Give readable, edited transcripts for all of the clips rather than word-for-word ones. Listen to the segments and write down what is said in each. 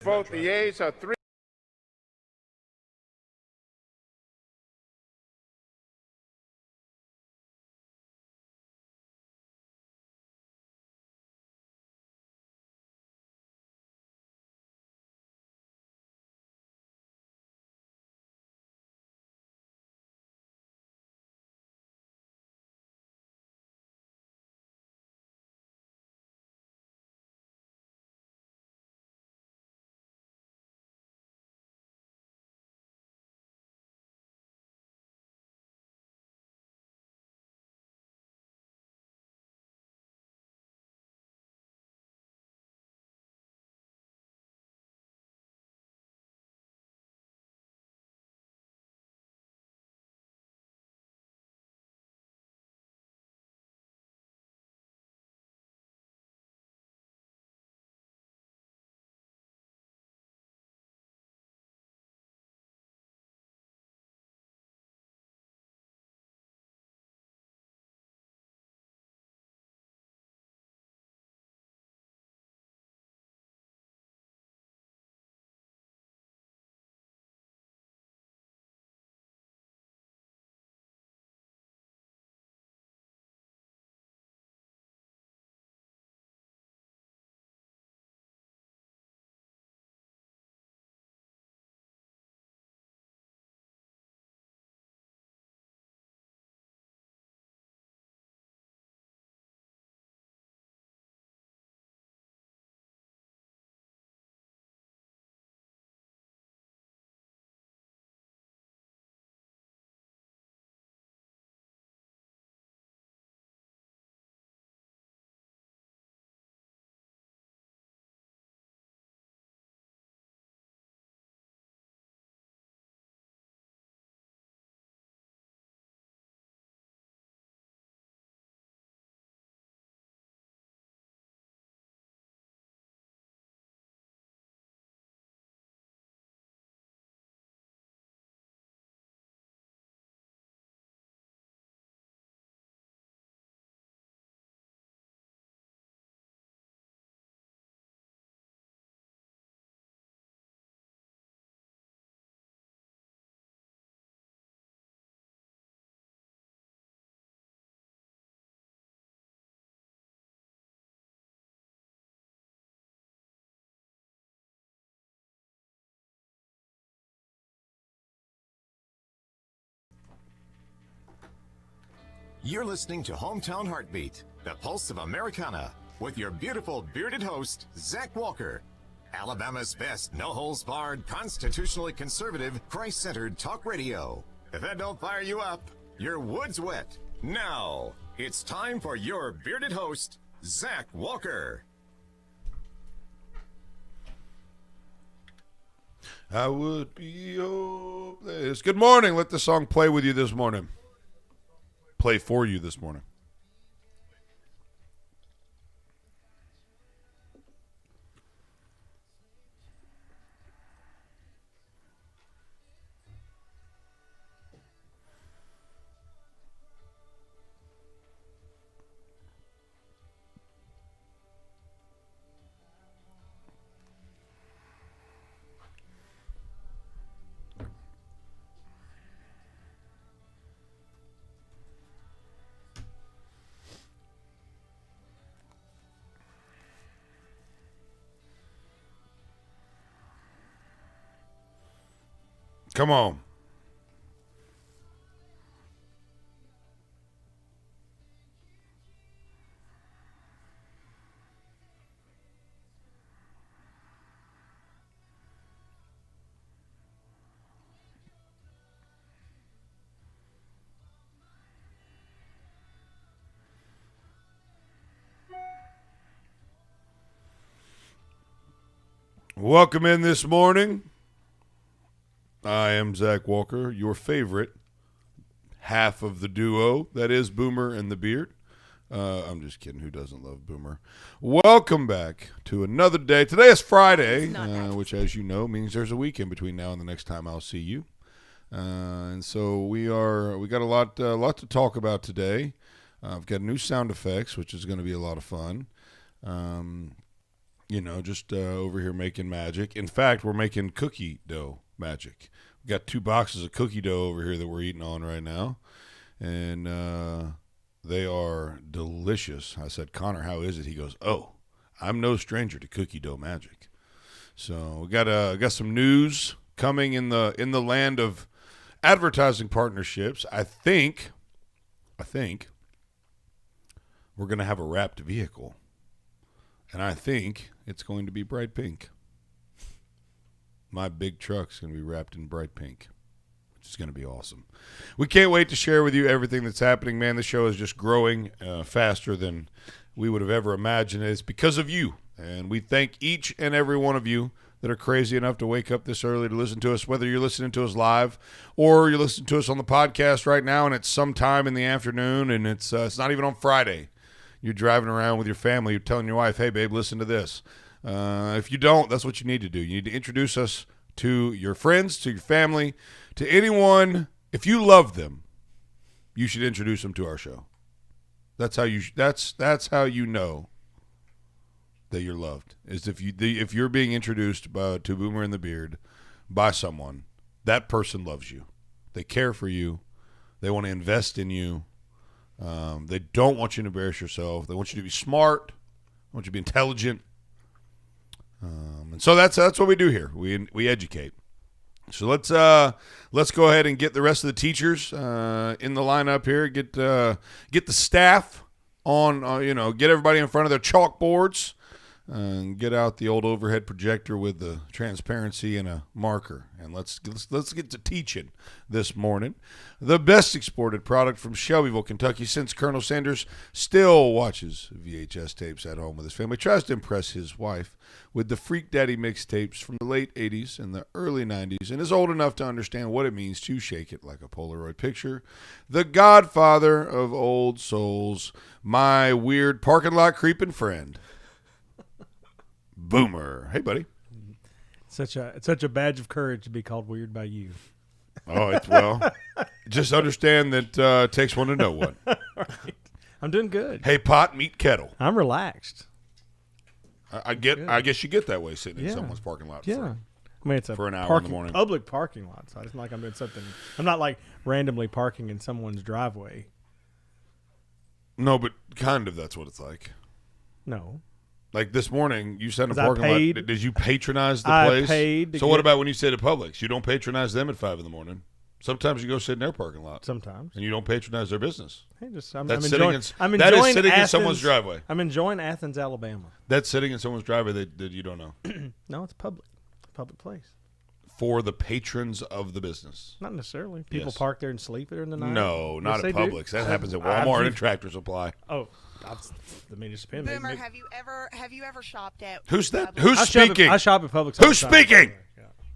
Vote the yeas are 3. You're listening to Hometown Heartbeat, the pulse of Americana, with your beautiful bearded host, Zach Walker. Alabama's best no-holds-barred, constitutionally conservative, Christ-centered talk radio. If that don't fire you up, your wood's wet. Now, it's time for your bearded host, Zach Walker. I would be hopeless. Good morning. Let the song play with you this morning. Play for you this morning. Come on. Welcome in this morning. I am Zach Walker, your favorite half of the duo. That is Boomer and the Beard. I'm just kidding. Who doesn't love Boomer? Welcome back to another day. Today is Friday, which, as you know, means there's a weekend between now and the next time I'll see you. And so we got a lot to talk about today. I've got new sound effects, which is going to be a lot of fun. just over here making magic. In fact, we're making cookie dough magic. We got 2 boxes of cookie dough over here that we're eating on right now, and they are delicious. I said, Connor, how is it? He goes, oh, I'm no stranger to cookie dough magic. So we got some news coming in the land of advertising partnerships. I think we're going to have a wrapped vehicle, and I think it's going to be bright pink. My big truck's going to be wrapped in bright pink, which is going to be awesome. We can't wait to share with you everything that's happening, man. The show is just growing faster than we would have ever imagined. It's because of you, and we thank each and every one of you that are crazy enough to wake up this early to listen to us, whether you're listening to us live or you're listening to us on the podcast right now, and it's sometime in the afternoon, and it's not even on Friday. You're driving around with your family. You're telling your wife, hey, babe, listen to this. If you don't, that's what you need to do. You need to introduce us to your friends, to your family, to anyone. If you love them, you should introduce them to our show. That's how you know that you're loved. Is if you're being introduced to Boomer and the Beard by someone, that person loves you. They care for you. They want to invest in you. They don't want you to embarrass yourself. They want you to be smart. They want you to be intelligent. And so that's what we do here. We educate. So let's go ahead and get the rest of the teachers in the lineup here. Get the staff on. Get everybody in front of their chalkboards. And get out the old overhead projector with the transparency and a marker, and let's get to teaching this morning. The best exported product from Shelbyville, Kentucky, since Colonel Sanders still watches VHS tapes at home with his family, tries to impress his wife with the Freak Daddy mixtapes from the late 80s and the early 90s, and is old enough to understand what it means to shake it like a Polaroid picture. The godfather of old souls, my weird parking lot creeping friend, Boomer. Hey, buddy. Such a badge of courage to be called weird by you. Oh, just understand that it takes one to know one. Right. I'm doing good. Hey, pot, meet kettle. I'm relaxed. I guess you get that way sitting in someone's parking lot. Yeah. I mean, it's for an hour in the morning. Public parking lot, so it's not like I'm doing something. I'm not like randomly parking in someone's driveway. No, but kind of that's what it's like. No. Like this morning, you sat in a parking lot. Did you patronize the place? I paid. So what about when you sit at Publix? You don't patronize them at 5 in the morning. Sometimes you go sit in their parking lot. Sometimes. And you don't patronize their business. Hey, that is sitting in someone's driveway. I'm enjoying Athens, Alabama. That's sitting in someone's driveway that you don't know. No, it's public place. For the patrons of the business. Not necessarily. People park there and sleep there in the night. No, not at Publix. That happens at Walmart and Tractor Supply. Oh, it just depends. Boomer, have you ever shopped at? Who's that? Publix? Who's speaking? I shop at Publix. Who's speaking?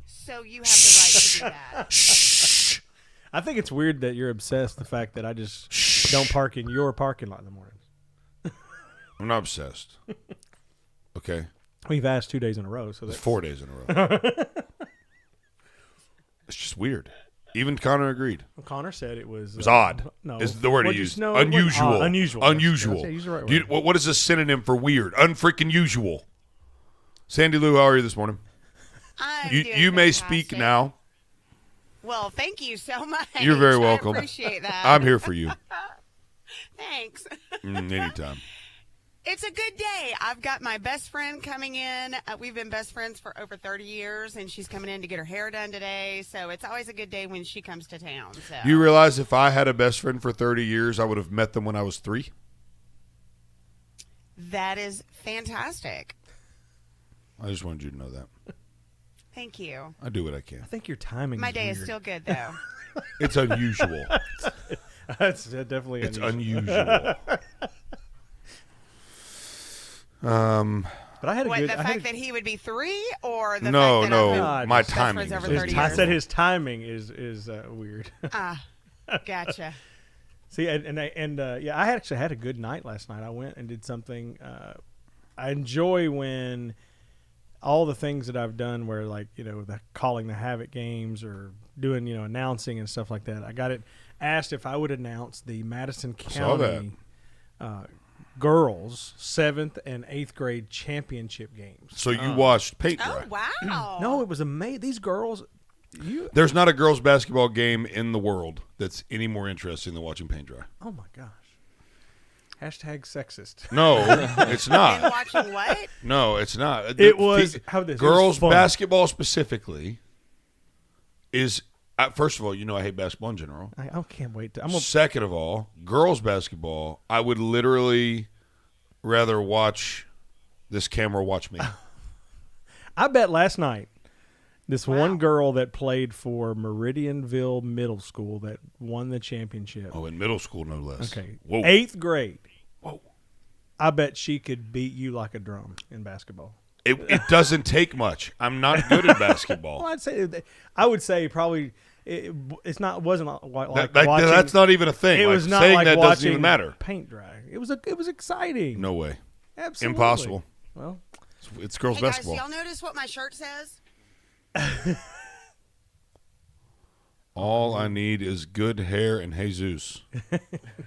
So you have the right to do that. Shh. I think it's weird that you're obsessed with the fact that I just don't park in your parking lot in the mornings. I'm not obsessed. Okay. We've asked 2 days in a row, so that's 4 days in a row. It's just weird. Even Connor agreed. Well, Connor said it was odd. No, is the word he used. No, unusual. Unusual. Unusual. Use the right word. What is a synonym for weird? Unfreaking usual. Sandy Lou, how are you this morning? You may speak now. Well, thank you so much. You're very welcome. I appreciate that. I'm here for you. Thanks. Anytime. It's a good day. I've got my best friend coming in. We've been best friends for over 30 years, and she's coming in to get her hair done today. So it's always a good day when she comes to town. So. Do you realize if I had a best friend for 30 years, I would have met them when I was 3? That is fantastic. I just wanted you to know that. Thank you. I do what I can. I think your timing My is day weird. is still good, though. It's unusual. That's definitely It's unusual. But I had a good. The fact that he would be 3, or the no, fact that no, I've been my best timing. friends over is 30 I years? said his timing is weird. Gotcha. See, I actually had a good night last night. I went and did something. I enjoy when all the things that I've done, where the calling the Havoc games or doing announcing and stuff like that. I got it asked if I would announce the Madison County girls' 7th and 8th grade championship games. So you watched paint dry. Oh, wow. No, it was amazing. These girls, There's not a girls' basketball game in the world that's any more interesting than watching paint dry. oh my gosh. Hashtag sexist. No, it's And not. watching what? No, it's not. It was how this girls' it was fun. basketball specifically is first of all, I hate basketball in general. I can't wait to. Second of all, girls' basketball, I would literally rather watch this camera watch me. I bet last night this one girl that played for Meridianville Middle School that won the championship. Oh, in middle school, no less. Okay. Whoa. 8th grade. Whoa. I bet she could beat you like a drum in basketball. It doesn't take much. I'm not good at basketball. Well, I would say probably wasn't like That- watching. that's not even a thing. It Like, was not saying like that watching doesn't even matter. paint dry. It was exciting. No way. Absolutely Impossible. Well, It's girls' Hey, guys, basketball. y'all notice what my shirt says? All I need is good hair and Jesus.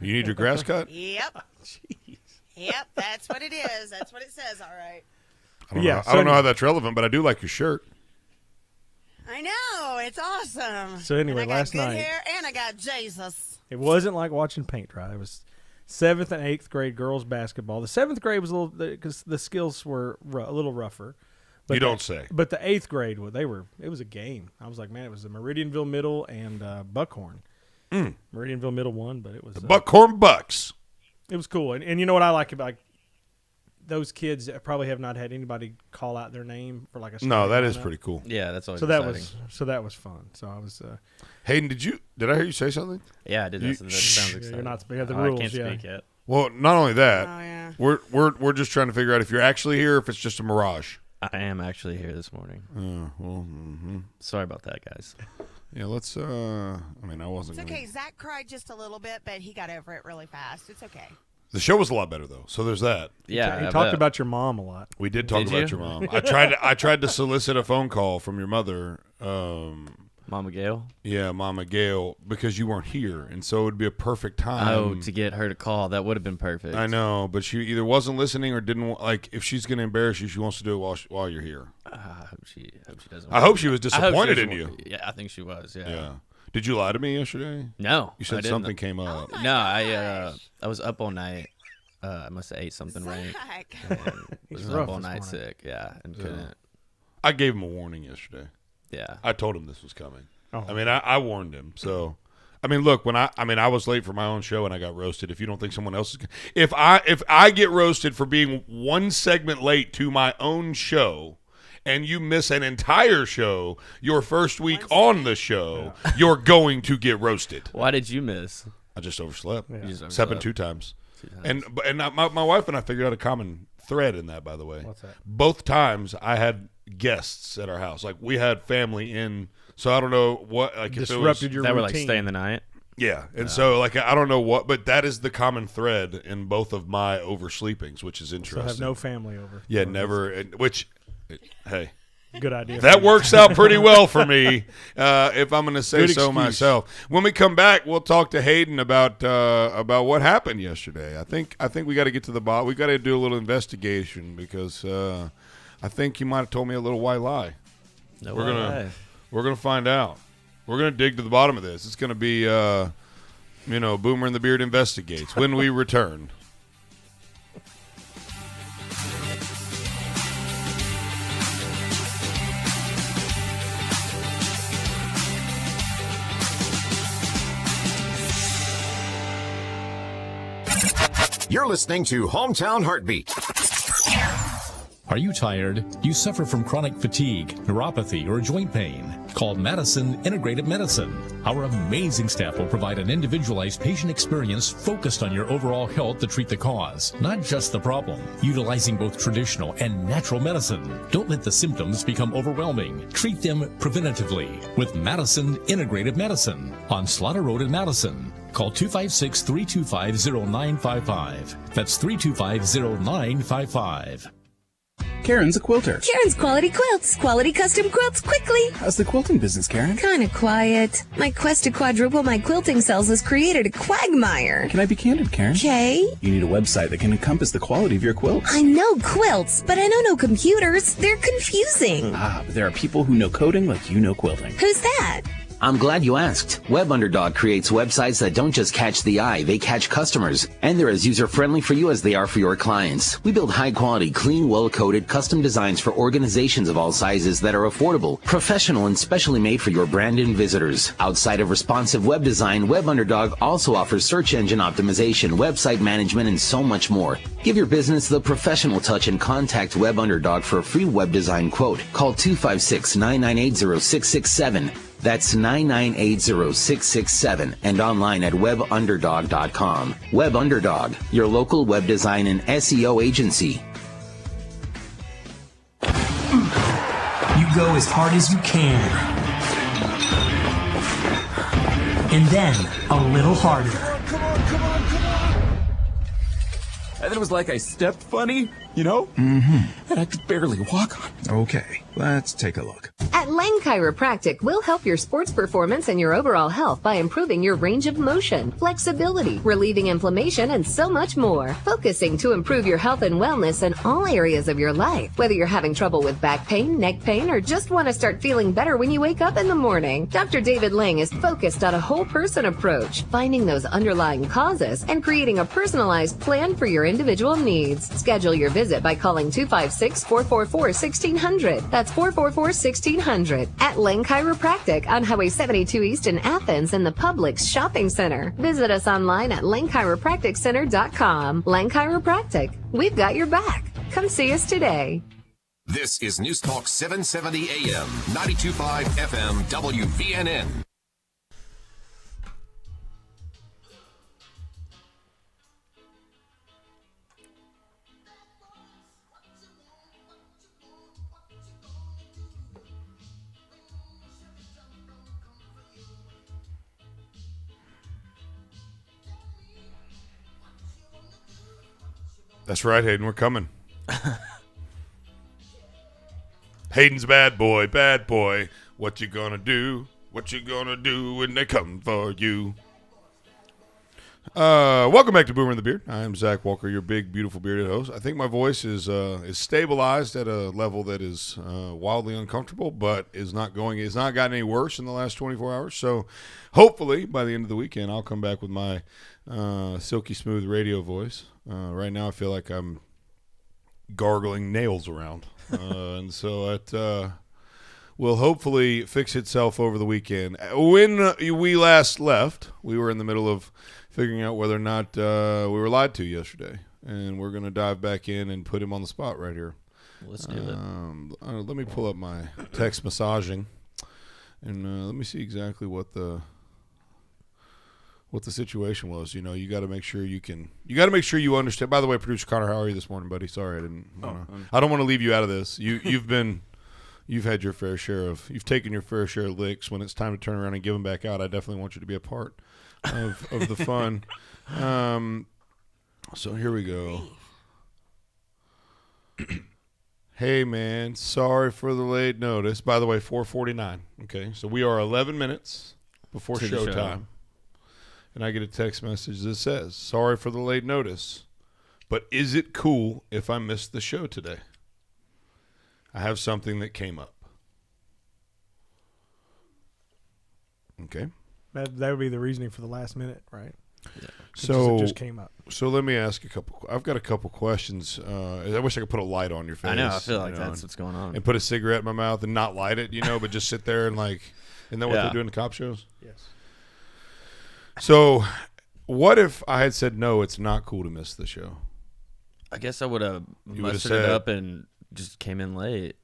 You need your grass cut? Yep. jeez. Yep, that's what it is. That's what it says, all right. I don't Yeah, know. so I don't know anyway- how that's relevant, but I do like your shirt. I know. It's awesome. So anyway, and I got last good night- hair, and I got Jesus. It wasn't like watching paint dry. It was 7th and 8th grade girls basketball. The 7th grade was a little because the skills were a little rougher. But You don't say. But the 8th grade, it was a game. I was like, man, it was the Meridianville Middle and Buckhorn. Meridianville Middle won, but it was Buckhorn Bucks. it was cool. And you know what I like about those kids that probably have not had anybody call out their name for like a No, that is lineup. pretty cool. Yeah, that's always So that exciting. was fun. So I was Hayden, did I hear you say something? Yeah, I did. That sounds exciting. you're not the Oh, rules. I can't yeah. speak yet. Well, not only that, Oh, yeah. we're just trying to figure out if you're actually here or if it's just a mirage. I am actually here this morning. Sorry about that, guys. Yeah, let's I wasn't It's gonna... okay. Zach cried just a little bit, but he got over it really fast. It's okay. The show was a lot better though, so there's that. Yeah, He I talked bet. about your mom a lot. We did talk Did about you? your mom. I tried to solicit a phone call from your mother. Mama Gail. Yeah, Mama Gail, because you weren't here, and so it would be a perfect time. Oh, to get her to call, that would have been perfect. I know, but she either wasn't listening or didn't like. If she's going to embarrass you, she wants to do it while you're here. I hope she doesn't. I hope she was I hope she disappointed was- in you. Yeah, I think she was. Yeah. Yeah. Did you lie to me yesterday? No, You I said didn't. something came up. my No, gosh. I was up all night. I must have ate something right. Zach. And He's was rough up all this night morning. sick. Yeah, and couldn't. I gave him a warning yesterday. Yeah. I told him this was coming. Oh. I mean, I warned him. So, I mean, look, I was late for my own show and I got roasted. If you don't think someone else is, if I get roasted for being one segment late to my own show, and you miss an entire show, your first week on the show, you're going to get roasted. Why did you miss? I just overslept. Yeah. You just Slept overslept. 2 times. 2 times. And my wife and I figured out a common thread in that, by the way. What's that? Both times I had guests at our house. Like, we had family in, so I don't know what, like, if it was, Disrupted your That were routine. like staying the night. yeah. And so, like, I don't know what, but that is the common thread in both of my oversleepings, which is So interesting. have no family over. Yeah, never, which, hey. Good idea. That works out pretty well for me, if I'm going to say Good so excuse. myself. When we come back, we'll talk to Hayden about what happened yesterday. I think we got to get to the bottom. We got to do a little investigation because I think you might have told me a little white lie. No We're way. gonna find out. We're gonna dig to the bottom of this. It's gonna be Boomer and the Beard investigates when we return. You're listening to Hometown Heartbeat. Are you tired? You suffer from chronic fatigue, neuropathy, or joint pain? Call Madison Integrative Medicine. Our amazing staff will provide an individualized patient experience focused on your overall health to treat the cause, not just the problem. Utilizing both traditional and natural medicine. Don't let the symptoms become overwhelming. Treat them preventatively with Madison Integrative Medicine on Slaughter Road in Madison. Call 256-325-0955. That's 325-0955. Karen's a quilter. Karen's Quality Quilts. Quality custom quilts quickly. How's the quilting business, Karen? Kinda quiet. My quest to quadruple my quilting sales has created a quagmire. Can I be candid, Karen? Okay. You need a website that can encompass the quality of your quilts. I know quilts, but I know no computers. They're confusing. But there are people who know coding like you know quilting. Who's that? I'm glad you asked. WebUnderdog creates websites that don't just catch the eye, they catch customers. And they're as user-friendly for you as they are for your clients. We build high-quality, clean, well-coded, custom designs for organizations of all sizes that are affordable, professional, and specially made for your brand and visitors. Outside of responsive web design, WebUnderdog also offers search engine optimization, website management, and so much more. Give your business the professional touch and contact WebUnderdog for a free web design quote. Call 256-998-0667. That's 998-0667 and online at webunderdog.com. WebUnderdog, your local web design and SEO agency. You go as hard as you can. And then a little harder. And then it was like I stepped funny, you know? Mm-hmm. And I could barely walk on. Okay, let's take a look. At Lang Chiropractic, we'll help your sports performance and your overall health by improving your range of motion, flexibility, relieving inflammation, and so much more. Focusing to improve your health and wellness in all areas of your life. Whether you're having trouble with back pain, neck pain, or just want to start feeling better when you wake up in the morning, Dr. David Lang is focused on a whole person approach, finding those underlying causes and creating a personalized plan for your individual needs. Schedule your visit by calling 256-444-1600. That's 444-1600. At Lang Chiropractic on Highway 72 East in Athens in the Publix Shopping Center. Visit us online at langchiropracticcenter.com. Lang Chiropractic. We've got your back. Come see us today. This is News Talk 770 AM, 92.5 FM, WVNN. That's right, Hayden. We're coming. Hayden's bad boy, bad boy. What you gonna do? What you gonna do when they come for you? Welcome back to Boomer and the Beard. I'm Zach Walker, your big, beautiful bearded host. I think my voice is stabilized at a level that is wildly uncomfortable, but is not gotten any worse in the last 24 hours. So hopefully by the end of the weekend, I'll come back with my silky smooth radio voice. Right now I feel like I'm gargling nails around. And so it will hopefully fix itself over the weekend. When we last left, we were in the middle of figuring out whether or not we were lied to yesterday. And we're going to dive back in and put him on the spot right here. Let's do it. Let me pull up my text massaging. And let me see exactly what the situation was. You know, you got to make sure you understand. By the way, producer Connor, how are you this morning, buddy? Sorry, I don't want to leave you out of this. You've had your fair share you've taken your fair share of licks. When it's time to turn around and give them back out, I definitely want you to be a part of the fun. So here we go. Hey man, sorry for the late notice. By the way, 4:49. Okay, so we are 11 minutes before showtime. And I get a text message that says, sorry for the late notice, but is it cool if I miss the show today? I have something that came up. Okay. That would be the reasoning for the last minute, right? Yeah. So it just came up. So let me ask I've got a couple questions. I wish I could put a light on your face. I know. I feel like that's what's going on. And put a cigarette in my mouth and not light it, but just sit there and isn't that what they do in the cop shows? Yes. So, what if I had said, no, it's not cool to miss the show? I guess I would have mustered it up and just came in late.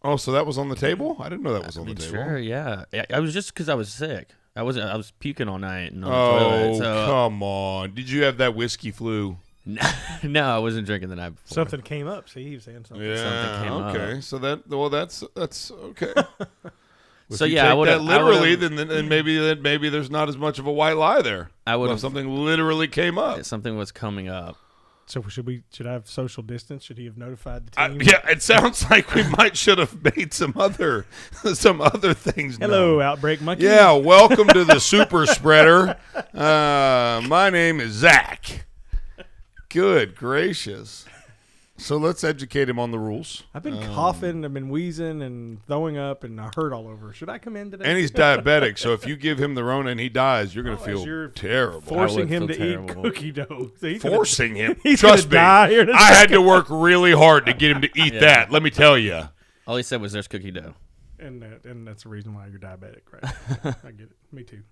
Oh, so that was on the table? I didn't know that was on the table. Sure, yeah. I was just because I was sick. I was puking all night and on the toilet. So, come on. Did you have that whiskey flu? No, I wasn't drinking the night before. Something came up. See, he was saying something. Yeah, something came okay. up. So that's okay. So yeah, I would that literally. Then maybe there's not as much of a white lie there. I would have something literally came up. Something was coming up. So should I have social distance? Should he have notified the team? Yeah, it sounds like we might should have made some other things. Hello, known. Outbreak Monkey. Yeah, welcome to the super spreader. My name is Zach. Good gracious. So let's educate him on the rules. I've been coughing, I've been wheezing and throwing up, and I hurt all over. Should I come in today? And he's diabetic, so if you give him the Rona and he dies, you're going to feel terrible. Forcing him to eat cookie dough. So Forcing him? He's Trust me, die here in a I had second. to work really hard to get him to eat that. Let me tell you. All he said was there's cookie dough. And that's the reason why you're diabetic, right? I get it. Me too.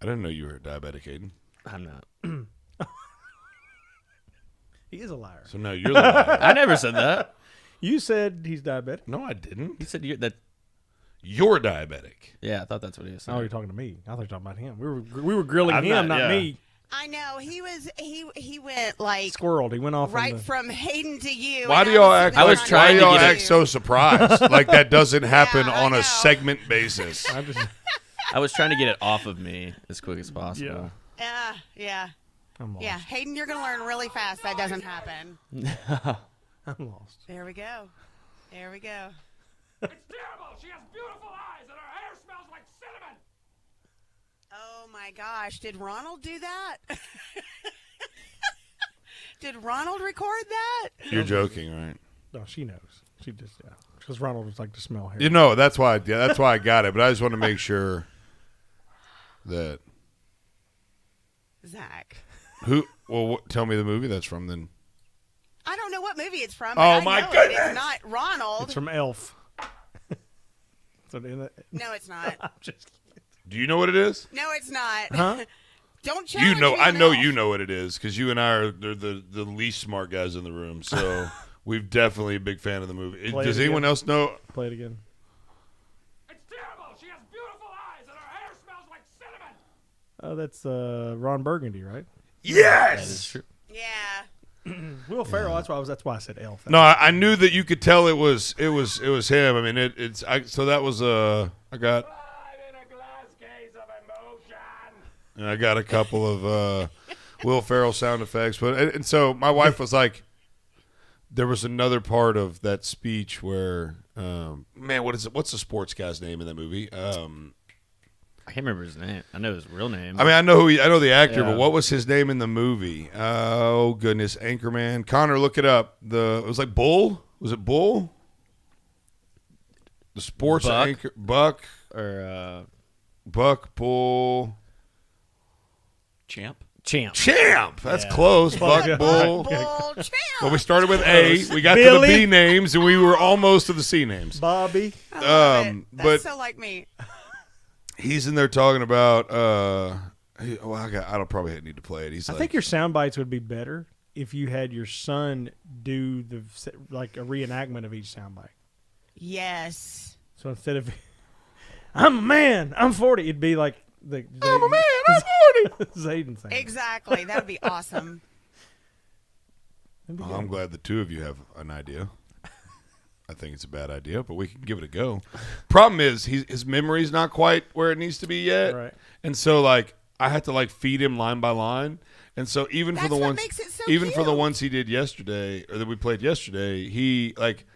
I didn't know you were diabetic, Hayden. I'm not. He is a liar. So now you're the liar. I never said that. You said he's diabetic. No, I didn't. You said you're diabetic. Yeah, I thought that's what he was saying. Oh, you're talking to me. I thought you were talking about him. We were grilling him, not me. I know he went like squirreled. He went off from Hayden to you. Why do y'all act? I was trying to get act so surprised? Like that doesn't happen on a segment basis. I was trying to get it off of me as quick as possible. Yeah. Yeah, Hayden, you're going to learn really fast. That doesn't happen. I'm lost. There we go. It's terrible. She has beautiful eyes and her hair smells like cinnamon. Oh, my gosh. Did Ronald do that? Did Ronald record that? You're joking, right? No, she knows. She just, because Ronald was like to smell hair. You know, that's why I got it. But I just want to make sure that Zach. Who? Well, tell me the movie that's from then. I don't know what movie it's from. Oh, but my I know goodness. It's not Ronald. It's from Elf. No, it's not. I'm just kidding. Do you know what it is? No, it's not. Huh? Don't challenge You know, me I on know Elf. you know what it is because you and I are the least smart guys in the room. So we've definitely a big fan of the movie. Play Does it anyone again. else know? Play it again. It's terrible. She has beautiful eyes and her hair smells like cinnamon. Oh, that's Ron Burgundy, right? Yes. That is true. Yeah. Will Ferrell. That's why I said Elf. No, I knew that you could tell it was him. I mean, so that was I got. And I got a couple of Will Ferrell sound effects, but and so my wife was like, there was another part of that speech where, man, what's the sports guy's name in that movie? I can't remember his name. I know his real name. I mean, I know the actor, Yeah. but what was his name in the movie? Oh goodness, Anchorman. Connor, look it up. It was like Bull. Was it Bull? The sports Buck? anchor Buck or Buck Bull. Champ. That's Yeah. close. Buck Bull. Bull champ. Well, we started with A. We got Billy. to the B names, and we were almost to the C names. Bobby. I love it. That's but so like me. he's in there talking about. I don't probably need to play it. He's I like, think your sound bites would be better if you had your son do like a reenactment of each sound bite. Yes. So instead of I'm a man, I'm 40, it'd be like I'm a man, I'm 40. Zayden thing. Exactly. That would be awesome. I'm glad the two of you have an idea. I think it's a bad idea, but we can give it a go. Problem is, his memory's not quite where it needs to be yet, Right. and so like I had to like feed him line by line, and so even for That's the what ones, makes it so even for the cute. ones he did yesterday or that we played yesterday, he like.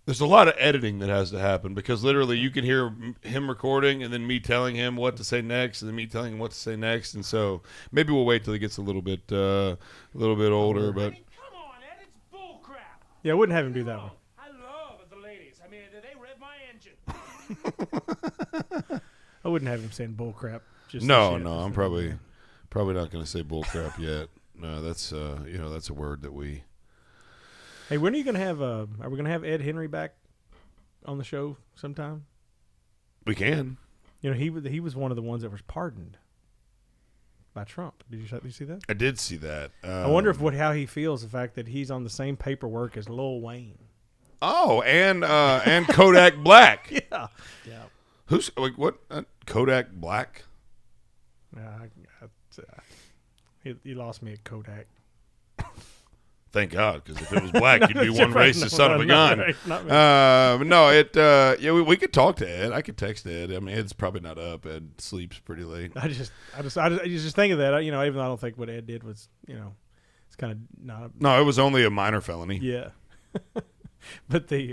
There's a lot of editing that has to happen because literally you can hear him recording and then me telling him what to say next and then me telling him what to say next, and so maybe we'll wait till he gets a little bit older. But Come on, Ed. It's bull crap. Yeah, I wouldn't have him do that one. I love the ladies. I mean, they rev my engine. I wouldn't have him saying bull crap. Just no, this yet. I'm probably not going to say bullcrap yet. No, that's that's a word that we. Hey, when are you gonna have? Are we gonna have Ed Henry back on the show sometime? We can. You know, he was one of the ones that was pardoned by Trump. Did you see that? I did see that. I wonder how he feels the fact that he's on the same paperwork as Lil Wayne. Oh, and Kodak Black. Yeah. Who's like what? Kodak Black. He lost me at Kodak. Thank God, because if it was black, you'd be one Right, racist son of a gun. right, not me. Yeah, we could talk to Ed. I could text Ed. I mean, Ed's probably not up. Ed sleeps pretty late. I just think of that. You know, even though I don't think what Ed did was, you know, it's kind of not. No, it was only a minor felony. Yeah, but they'd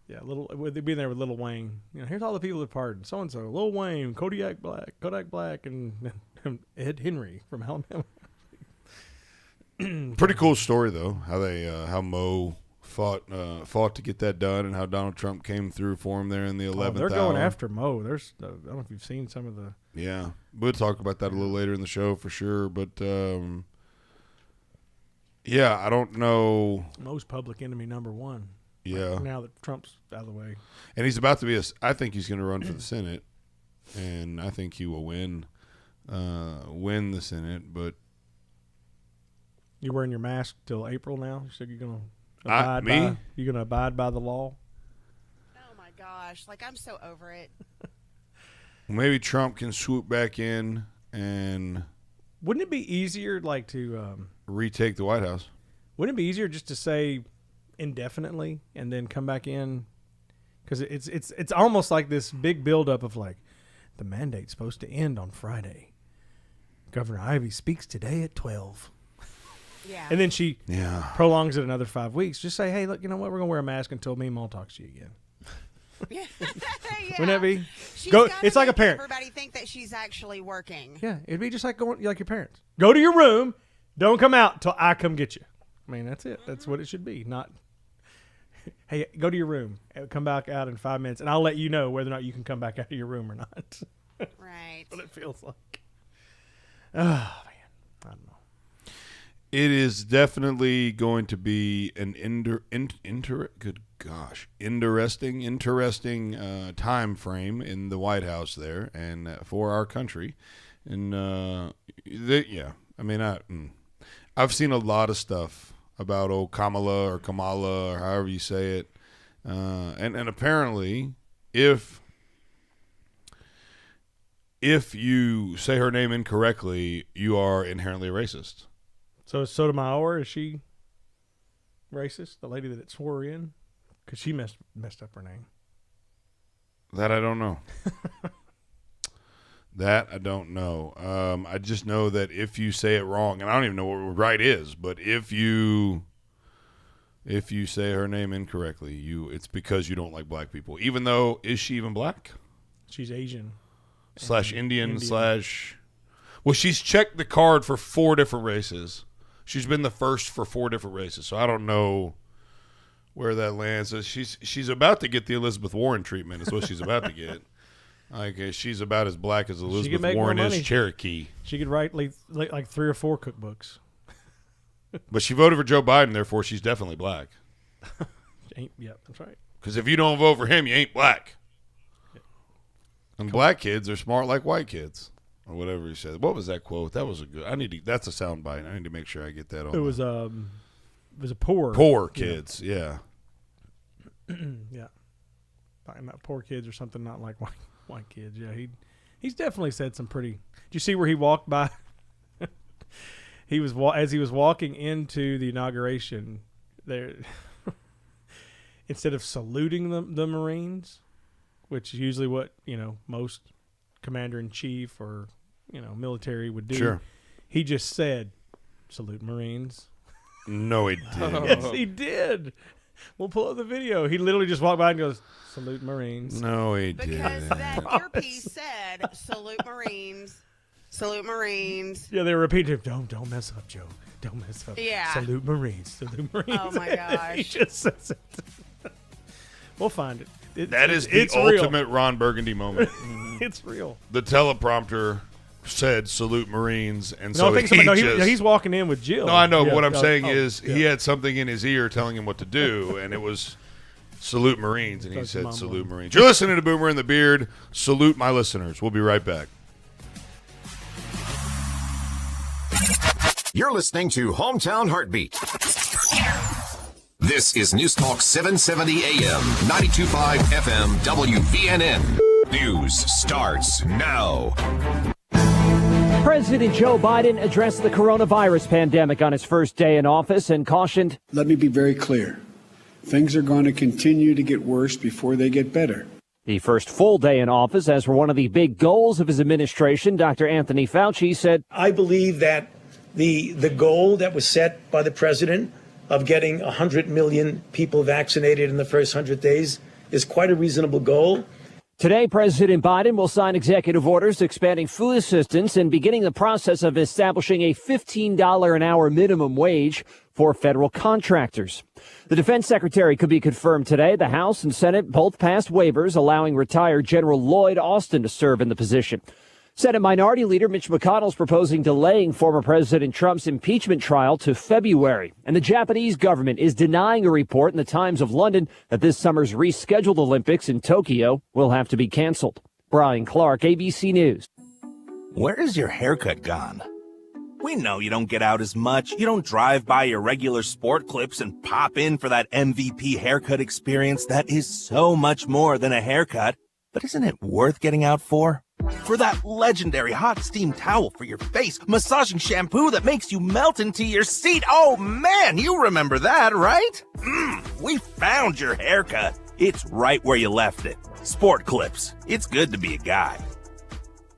be there with Lil Wayne. You know, here's all the people that pardoned. So and so, Lil Wayne, Kodak Black, and Ed Henry from Alabama. Pretty cool story though, how Mo fought to get that done, and how Donald Trump came through for him there in the 11th hour. They're going after Mo. There's I don't know if you've seen some of the. Yeah, we'll talk about that a little later in the show for sure. But yeah, I don't know. Mo's public enemy number one. Yeah. Like now that Trump's out of the way, and he's about to be I think he's going to run for the Senate, and I think he will win the Senate, but. You're wearing your mask till April now. So you're gonna abide by the law. Oh my gosh! Like I'm so over it. Maybe Trump can swoop back in and. Wouldn't it be easier, like to retake the White House? Wouldn't it be easier just to say indefinitely and then come back in? Because it's almost like this big buildup of like the mandate's supposed to end on Friday. Governor Ivey speaks today at 12. Yeah. And then she prolongs it another 5 weeks. Just say, hey, look, you know what? We're going to wear a mask until me and Mom talks to you again. Yeah. Wouldn't that be? It's like a parent. Everybody think that she's actually working. Yeah, it'd be just like going like your parents. Go to your room. Don't come out until I come get you. I mean, that's it. That's what it should be. Not, hey, go to your room. Come back out in 5 minutes, and I'll let you know whether or not you can come back out of your room or not. Right. That's what it feels like. Oh, man. I don't know. It is definitely going to be an interesting time frame in the White House there, and for our country. And I've seen a lot of stuff about old Kamala or however you say it, and apparently if you say her name incorrectly, you are inherently racist. So is Sotomayor, is she racist? The lady that it swore in? Because she messed up her name. That I don't know. I just know that if you say it wrong, and I don't even know what right is, but if you say her name incorrectly, it's because you don't like black people. Even though, is she even black? She's Asian. / Indian. Well, she's checked the card for 4 different races. She's been the first for 4 different races, so I don't know where that lands. So she's about to get the Elizabeth Warren treatment. Is what she's about to get. Like she's about as black as Elizabeth Warren is Cherokee. She could write like 3 or 4 cookbooks. But she voted for Joe Biden, therefore she's definitely black. Yep, that's right. Because if you don't vote for him, you ain't black. And black kids are smart like white kids. Or whatever he said. What was that quote? That was a good. That's a sound bite. I need to make sure I get that on. It was a poor kids. Yeah. Yeah. Not poor kids or something. Not like white kids. Yeah. He's definitely said some pretty. Did you see where he walked by? As he was walking into the inauguration there. Instead of saluting the Marines, which is usually what most commander-in-chief or military would do. Sure. He just said, "Salute Marines." No, he didn't. Yes, he did. We'll pull up the video. He literally just walked by and goes, "Salute Marines." No, he didn't. Because that earpiece said, "Salute Marines, salute Marines." Yeah, they were repeating, "Don't mess up, Joe. Don't mess up. Yeah. Salute Marines. Salute Marines." Oh my gosh. He just says it. We'll find it. That is the ultimate real. Ron Burgundy moment. It's real. The teleprompter said "Salute Marines," and so he's walking in with Jill. No, I know. But what I'm saying is he had something in his ear telling him what to do, and it was "Salute Marines," and he said "Salute Marines." You're listening to Boomer and the Beard. Salute my listeners. We'll be right back. You're listening to Hometown Heartbeat. This is News Talk 770 AM, 92.5 FM, WVNN. News starts now. President Joe Biden addressed the coronavirus pandemic on his first day in office and cautioned, "Let me be very clear. Things are going to continue to get worse before they get better." The first full day in office, as for one of the big goals of his administration, Dr. Anthony Fauci said, "I believe that the goal that was set by the president of getting 100 million people vaccinated in the first 100 days is quite a reasonable goal." Today, President Biden will sign executive orders expanding food assistance and beginning the process of establishing a $15 an hour minimum wage for federal contractors. The defense secretary could be confirmed today. The House and Senate both passed waivers allowing retired General Lloyd Austin to serve in the position. Senate Minority Leader Mitch McConnell is proposing delaying former President Trump's impeachment trial to February. And the Japanese government is denying a report in the Times of London that this summer's rescheduled Olympics in Tokyo will have to be canceled. Brian Clark, ABC News. Where is your haircut gone? We know you don't get out as much. You don't drive by your regular sport clips and pop in for that MVP haircut experience that is so much more than a haircut. But isn't it worth getting out for? For that legendary hot steam towel for your face, massaging shampoo that makes you melt into your seat. Oh man, you remember that, right? We found your haircut. It's right where you left it. Sport Clips. It's good to be a guy.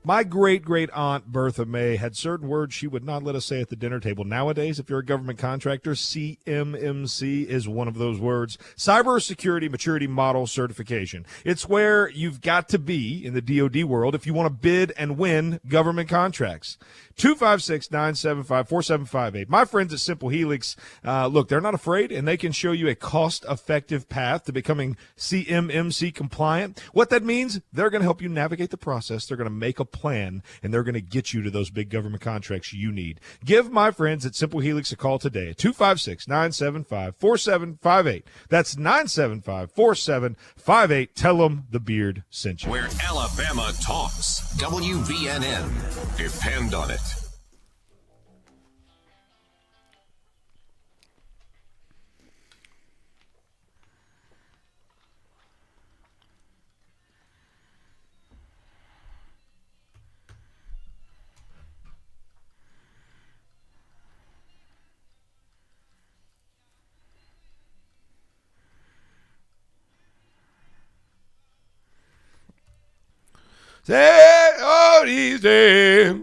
My great-great-aunt Bertha May had certain words she would not let us say at the dinner table. Nowadays, if you're a government contractor, CMMC is one of those words. Cybersecurity Maturity Model Certification. It's where you've got to be in the DoD world if you want to bid and win government contracts. 256-975-4758. My friends at Simple Helix, look, they're not afraid, and they can show you a cost-effective path to becoming CMMC compliant. What that means, they're going to help you navigate the process. They're going to make a plan, and they're going to get you to those big government contracts you need. Give my friends at Simple Helix a call today at 256-975-4758. That's 975-4758. Tell them the Beard sent you. Where Alabama talks. WVNN. Depend on it.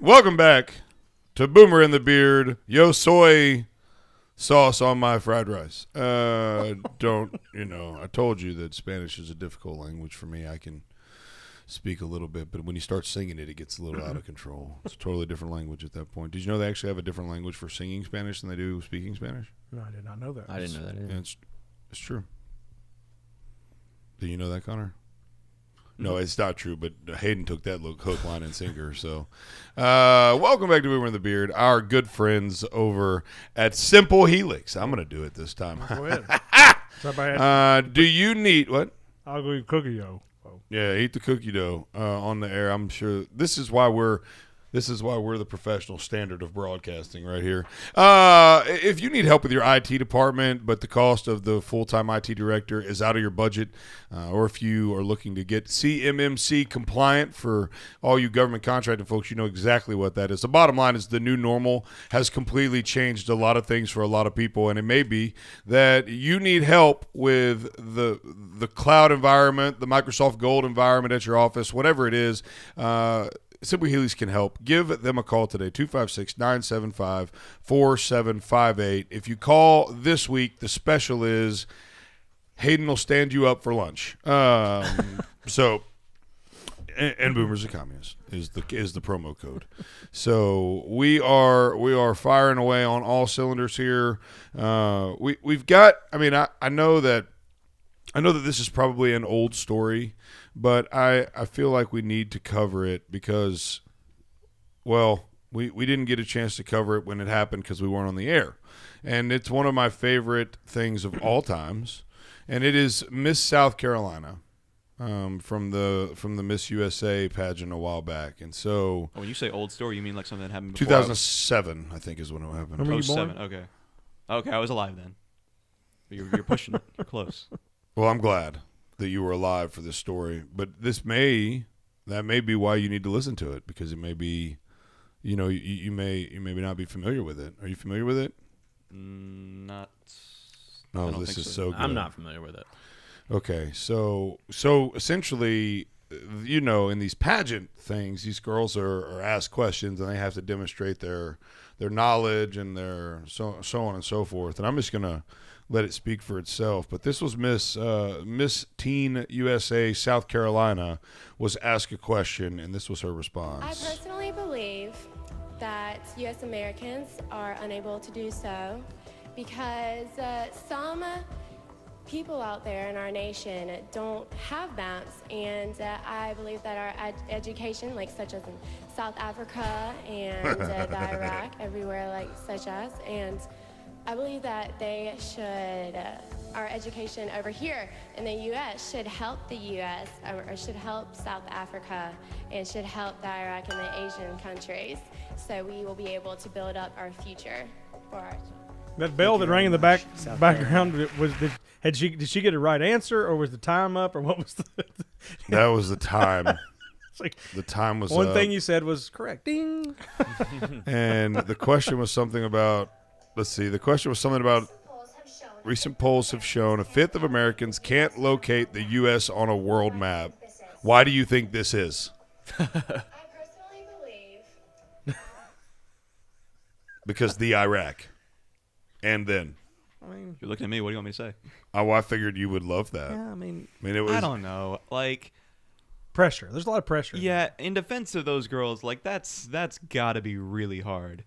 Welcome back to Boomer and the Beard. Yo soy sauce on my fried rice. I told you that Spanish is a difficult language for me. I can speak a little bit, but when you start singing it, it gets a little out of control. It's a totally different language at that point. Did you know they actually have a different language for singing Spanish than they do speaking Spanish? No, I did not know that. I didn't know that either. Yeah, it's true. Do you know that, Connor? No, it's not true, but Hayden took that hook, line, and sinker. So welcome back to Boomer and the Beard, our good friends over at Simple Helix. I'm going to do it this time. Go ahead. Do you need what? I'll go eat cookie dough. Oh. Yeah, eat the cookie dough on the air. I'm sure this is why we're the professional standard of broadcasting right here. If you need help with your IT department, but the cost of the full-time IT director is out of your budget, or if you are looking to get CMMC compliant for all you government contracting folks, you know exactly what that is. The bottom line is the new normal has completely changed a lot of things for a lot of people, and it may be that you need help with the cloud environment, the Microsoft Gold environment at your office, whatever it is. Simple Helix can help. Give them a call today, 256-975-4758. If you call this week, the special is Hayden will stand you up for lunch. And Boomer's a communist is the promo code. So we are firing away on all cylinders here. We've got. I mean, I know that this is probably an old story, but I feel like we need to cover it because, well, we didn't get a chance to cover it when it happened because we weren't on the air. And it's one of my favorite things of all times, and it is Miss South Carolina from the Miss USA pageant a while back. And so when you say old story, you mean like something that happened before? 2007, I think, is when it happened. When were you born? 07, okay. Okay, I was alive then. You're pushing it. You're close. Well, I'm glad that you were alive for this story, but that may be why you need to listen to it, because it may be you may not be familiar with it. Are you familiar with it? Not. Oh, this is so good. I'm not familiar with it. Okay, so essentially, in these pageant things, these girls are asked questions and they have to demonstrate their knowledge and their so on and so forth. And I'm just gonna let it speak for itself. But this was Miss Teen USA South Carolina was asked a question, and this was her response. I personally believe that U.S. Americans are unable to do so because some people out there in our nation don't have maps, and I believe that our education, such as in South Africa and the Iraq, everywhere such as, and I believe that they should, our education over here in the U.S. should help the U.S. or should help South Africa and should help the Iraq and the Asian countries, so we will be able to build up our future for our children. That bell that rang in the background did she get a right answer, or was the time up, or what was the? That was the time. It's the time was one up. thing you said was correct. Ding. And the question was something about. Let's see. The question was something about. Recent polls have shown a fifth of Americans can't locate the U.S. on a world map. Why do you think this is? I personally believe. Because the Iraq. And then. You're looking at me. What do you want me to say? Oh, I figured you would love that. Yeah, I mean, it was. I don't know. Pressure. There's a lot of pressure. Yeah, in defense of those girls, that's got to be really hard.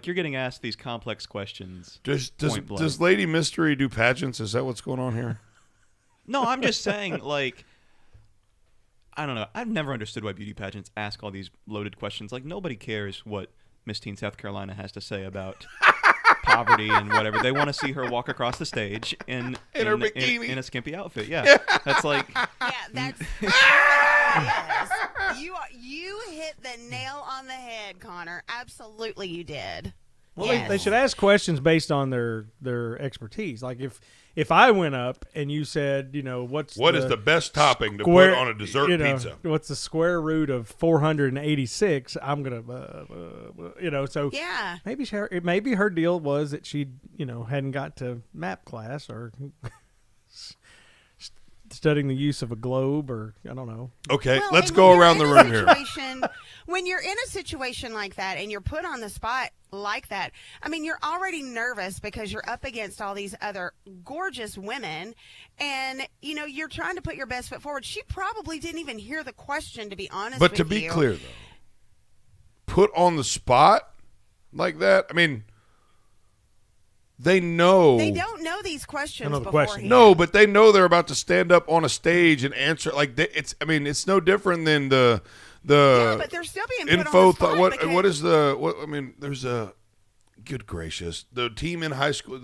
You're getting asked these complex questions. Does Lady Mystery do pageants? Is that what's going on here? No, I'm just saying, I don't know. I've never understood why beauty pageants ask all these loaded questions. Nobody cares what Miss Teen South Carolina has to say about poverty and whatever. They want to see her walk across the stage in her bikini, in a skimpy outfit. Yeah, that's that's you hit the nail on the head, Connor. Absolutely, you did. Well, they should ask questions based on their expertise. If I went up and you said, what is the best topping to put on a dessert pizza? What's the square root of 486? I'm gonna, so yeah. Maybe her deal was that she, hadn't got to map class or studying the use of a globe, or I don't know. Okay, let's go around the room here. When you're in a situation like that and you're put on the spot like that, I mean, you're already nervous because you're up against all these other gorgeous women, and you're trying to put your best foot forward. She probably didn't even hear the question, to be honest. But to be clear, though, put on the spot like that, I mean. They know. They don't know these questions beforehand. No, but they know they're about to stand up on a stage and answer. It's no different than the. Yeah, but they're still being put on the spot. What is the? What I mean, there's a. Good gracious, the team in high school.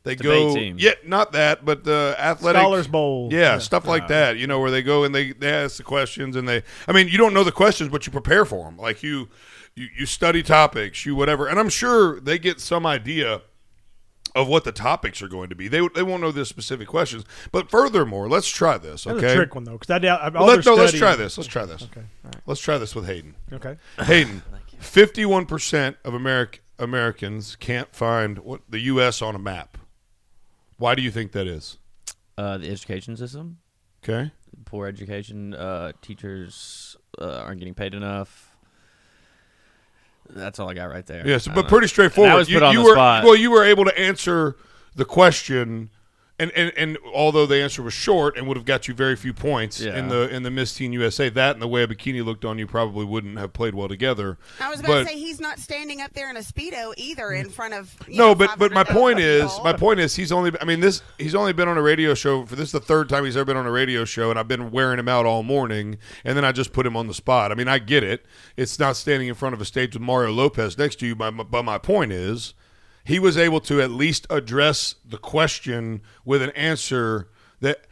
They go. Team. Yeah, not that, but the athletic Scholars Bowl. Yeah, stuff like that. Where they go and they ask the questions and they. I mean, you don't know the questions, but you prepare for them. You study topics, you whatever, and I'm sure they get some idea of what the topics are going to be. They won't know the specific questions. But furthermore, let's try this, okay? That's a trick one, though, because let's try this. Let's try this. Okay. All right. Let's try this with Hayden. Okay. Hayden, 51% of Americans can't find the U.S. on a map. Why do you think that is? The education system. Okay. Poor education. Teachers aren't getting paid enough. That's all I got right there. Yes, but pretty straightforward. That was put on the spot. Well, you were able to answer the question, and although the answer was short and would have got you very few points in the Miss Teen USA, that and the way a bikini looked on you probably wouldn't have played well together. I was about to say he's not standing up there in a Speedo either in front of but my point is he's only been on a radio show this is the third time he's ever been on a radio show, and I've been wearing him out all morning, and then I just put him on the spot. I mean, I get it. It's not standing in front of a stage with Mario Lopez next to you, but my point is he was able to at least address the question with an answer that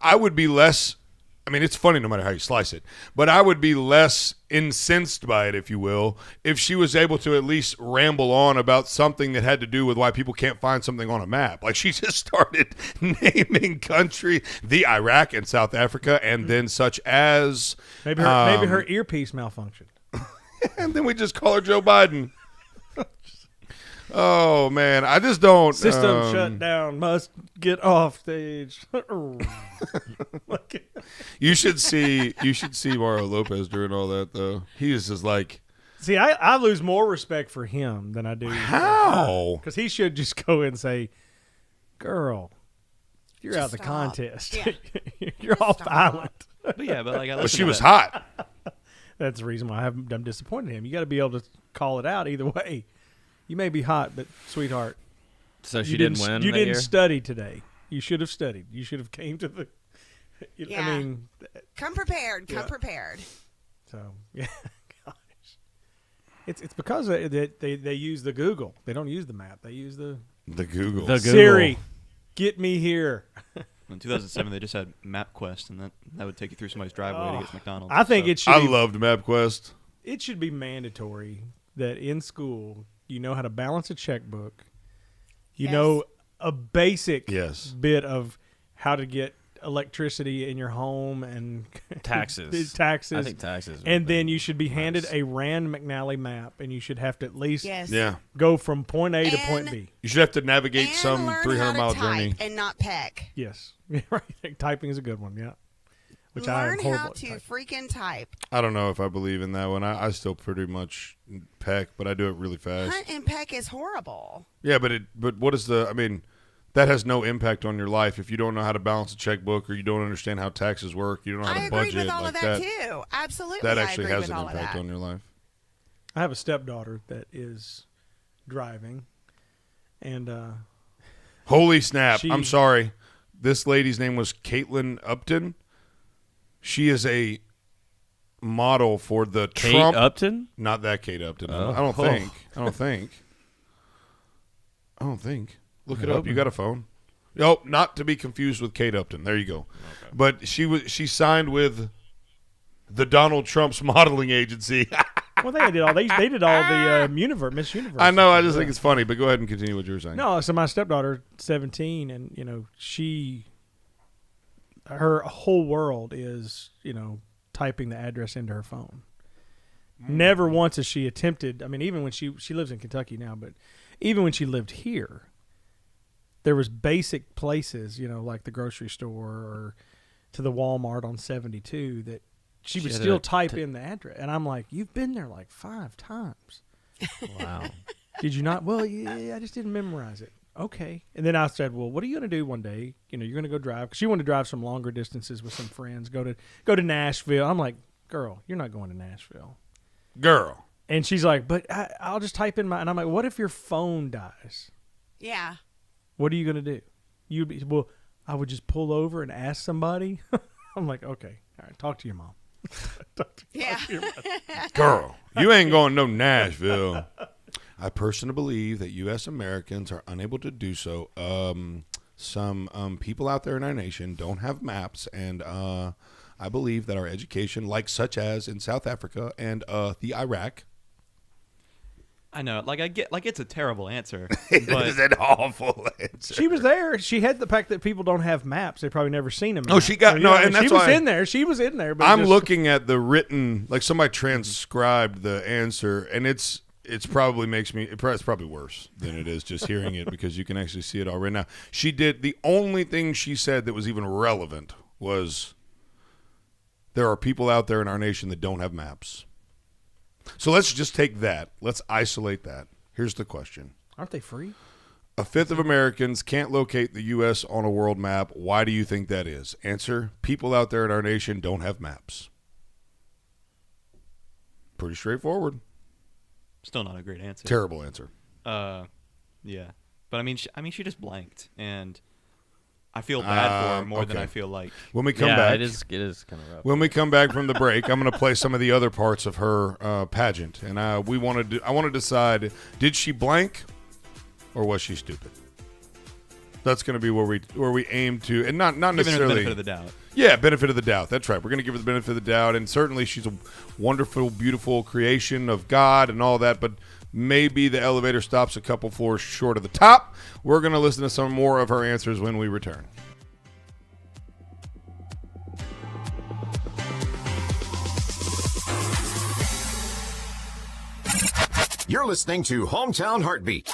I would be less – I mean, it's funny no matter how you slice it, but I would be less incensed by it, if you will, if she was able to at least ramble on about something that had to do with why people can't find something on a map. Like, she just started naming country, the Iraq and South Africa, and then such as maybe her earpiece malfunctioned. And then we just call her Joe Biden. Oh man, I just don't. System shut down. Must get off stage. You should see Mario Lopez during all that though. He is just like. See, I lose more respect for him than I do. How? Because he should just go and say, "Girl, you're Just out the stop. contest. Yeah. You're off the island." But yeah, but like I But listen she to was that. hot. That's the reason why I'm disappointed in him. You got to be able to call it out either way. You may be hot, but sweetheart. So she you didn't win You that didn't year? study today. You should have studied. You should have came to the. Yeah. I mean, Come prepared. Come Yeah. prepared. so yeah, gosh, it's because they use the Google. They don't use the map. They use the Google. The Google. Siri. Get me here. In 2007, they just had MapQuest, and that would take you through somebody's driveway to get to McDonald's. I think so. it should. I loved MapQuest. It should be mandatory that in school you know how to balance a checkbook. You know a basic bit of how to get electricity in your home and Taxes. taxes. I think taxes are And then you should be handed a Rand McNally map, and you should have to at least go from point A to point B. You should have to navigate some Learn 300-mile how to journey. type and not peck. Yes, right. Typing is a good one. Yeah, which I Learn am horrible how at to typing. freaking type. I don't know if I believe in that one. I still pretty much peck, but I do it really fast. Hunt and peck is horrible. Yeah, but what is the? I mean, that has no impact on your life if you don't know how to balance a checkbook or you don't understand how taxes work. You don't know how I to agree budget with all like of that too. Absolutely, That I actually agree has with an all of impact that. on your life. I have a stepdaughter that is driving, and Holy snap! She- I'm sorry. This lady's name was Caitlin Upton. She is a model for the Kate Trump. Upton? Not that Kate Upton. Oh. I don't think. I don't think. Look it up. You got a phone? Oh, not to be confused with Kate Upton. There you go. Okay. But she signed with the Donald Trump's modeling agency. well, they did all the Miss Universe. I know. I just think it's funny. But go ahead and continue what you're saying. No, so my stepdaughter, 17, and her whole world is typing the address into her phone. Never once has she attempted. I mean, even when she lives in Kentucky now, but even when she lived here, there was basic places, like the grocery store or to the Walmart on 72 that she would still type in the address. And I'm like, you've been there like 5 times. Wow. Did you not? Well, yeah, I just didn't memorize it. Okay. And then I said, well, what are you going to do one day? You're going to go drive. Because she wanted to drive some longer distances with some friends, go to Nashville. I'm like, girl, you're not going to Nashville. Girl. And she's like, but I'll just type in and I'm like, what if your phone dies? Yeah. What are you going to do? Well, I would just pull over and ask somebody. I'm like, okay. All right. Talk to your mom. Talk to your mom. Girl, you ain't going no Nashville. I personally believe that U.S. Americans are unable to do so. Some people out there in our nation don't have maps, and I believe that our education, such as in South Africa and the Iraq. I know, I get, it's a terrible answer. It but is an awful answer. She was there. She had the fact that people don't have maps. They probably never seen them. Oh, she got and that's she was why in there. She was in there. But I'm looking at the written, somebody transcribed the answer, and it's probably it's probably worse than it is just hearing it because you can actually see it already now. She did the only thing she said that was even relevant was there are people out there in our nation that don't have maps. So let's just take that. Let's isolate that. Here's the question. Aren't they free? A fifth of Americans can't locate the U.S. on a world map. Why do you think that is? Answer, people out there in our nation don't have maps. Pretty straightforward. Still not a great answer. Terrible answer. Yeah. But I mean, she just blanked, and I feel bad for her more than I feel like. When we come back, it is kind of rough. When we come back from the break, I'm going to play some of the other parts of her pageant, and I want to decide: did she blank, or was she stupid? That's going to be where we aim to, and not Giving necessarily her the benefit of the doubt. Yeah, benefit of the doubt. That's right. We're going to give her the benefit of the doubt, and certainly she's a wonderful, beautiful creation of God and all that, but maybe the elevator stops a couple floors short of the top. We're going to listen to some more of her answers when we return. You're listening to Hometown Heartbeat.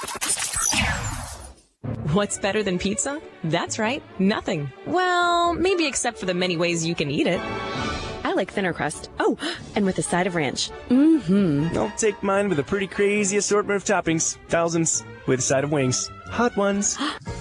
What's better than pizza? That's right, nothing. Well, maybe except for the many ways you can eat it. I like thinner crust. Oh, and with a side of ranch. I'll take mine with a pretty crazy assortment of toppings. Thousands. With a side of wings. Hot ones.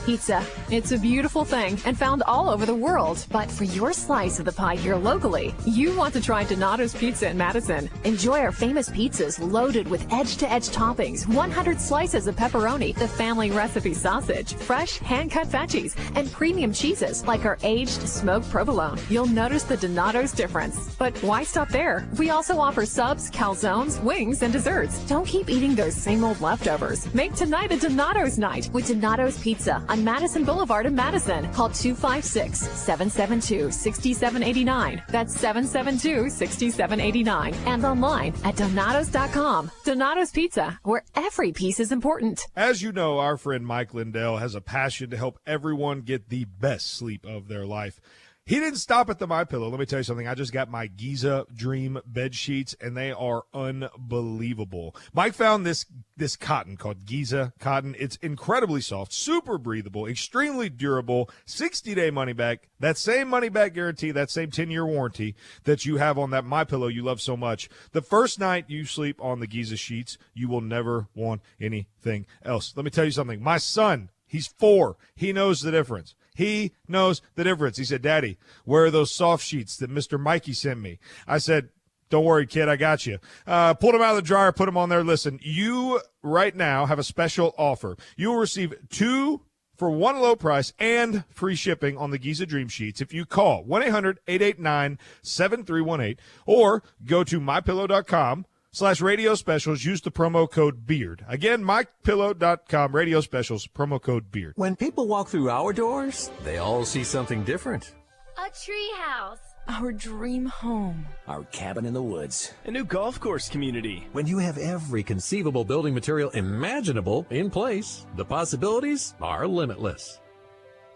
Pizza. It's a beautiful thing and found all over the world. But for your slice of the pie here locally, you want to try Donato's Pizza in Madison. Enjoy our famous pizzas loaded with edge-to-edge toppings, 100 slices of pepperoni, the family recipe sausage, fresh hand-cut veggies, and premium cheeses like our aged smoked provolone. You'll notice the Donato's difference. But why stop there? We also offer subs, calzones, wings, and desserts. Don't keep eating those same old leftovers. Make tonight a Donato's night with Donato's Pizza on Madison Boulevard in Madison. Call 256-772-6789. That's 772-6789. And online at Donatos.com. Donato's Pizza, where every piece is important. As you know, our friend Mike Lindell has a passion to help everyone get the best sleep of their life. He didn't stop at the MyPillow. Let me tell you something. I just got my Giza Dream bed sheets, and they are unbelievable. Mike found this cotton called Giza cotton. It's incredibly soft, super breathable, extremely durable, 60-day money back. That same money back guarantee, that same 10-year warranty that you have on that MyPillow you love so much. The first night you sleep on the Giza sheets, you will never want anything else. Let me tell you something. My son, he's 4. He knows the difference. He knows the difference. He said, Daddy, where are those soft sheets that Mr. Mikey sent me? I said, don't worry, kid, I got you. Pulled them out of the dryer, put them on there. Listen, you right now have a special offer. You will receive 2 for 1 low price and free shipping on the Giza Dream Sheets if you call 1-800-889-7318 or go to mypillow.com/radio specials. Use the promo code BEARD. Again, mypillow.com, radio specials, promo code BEARD. When people walk through our doors, they all see something different. A tree house. Our dream home. Our cabin in the woods. A new golf course community. When you have every conceivable building material imaginable in place, the possibilities are limitless.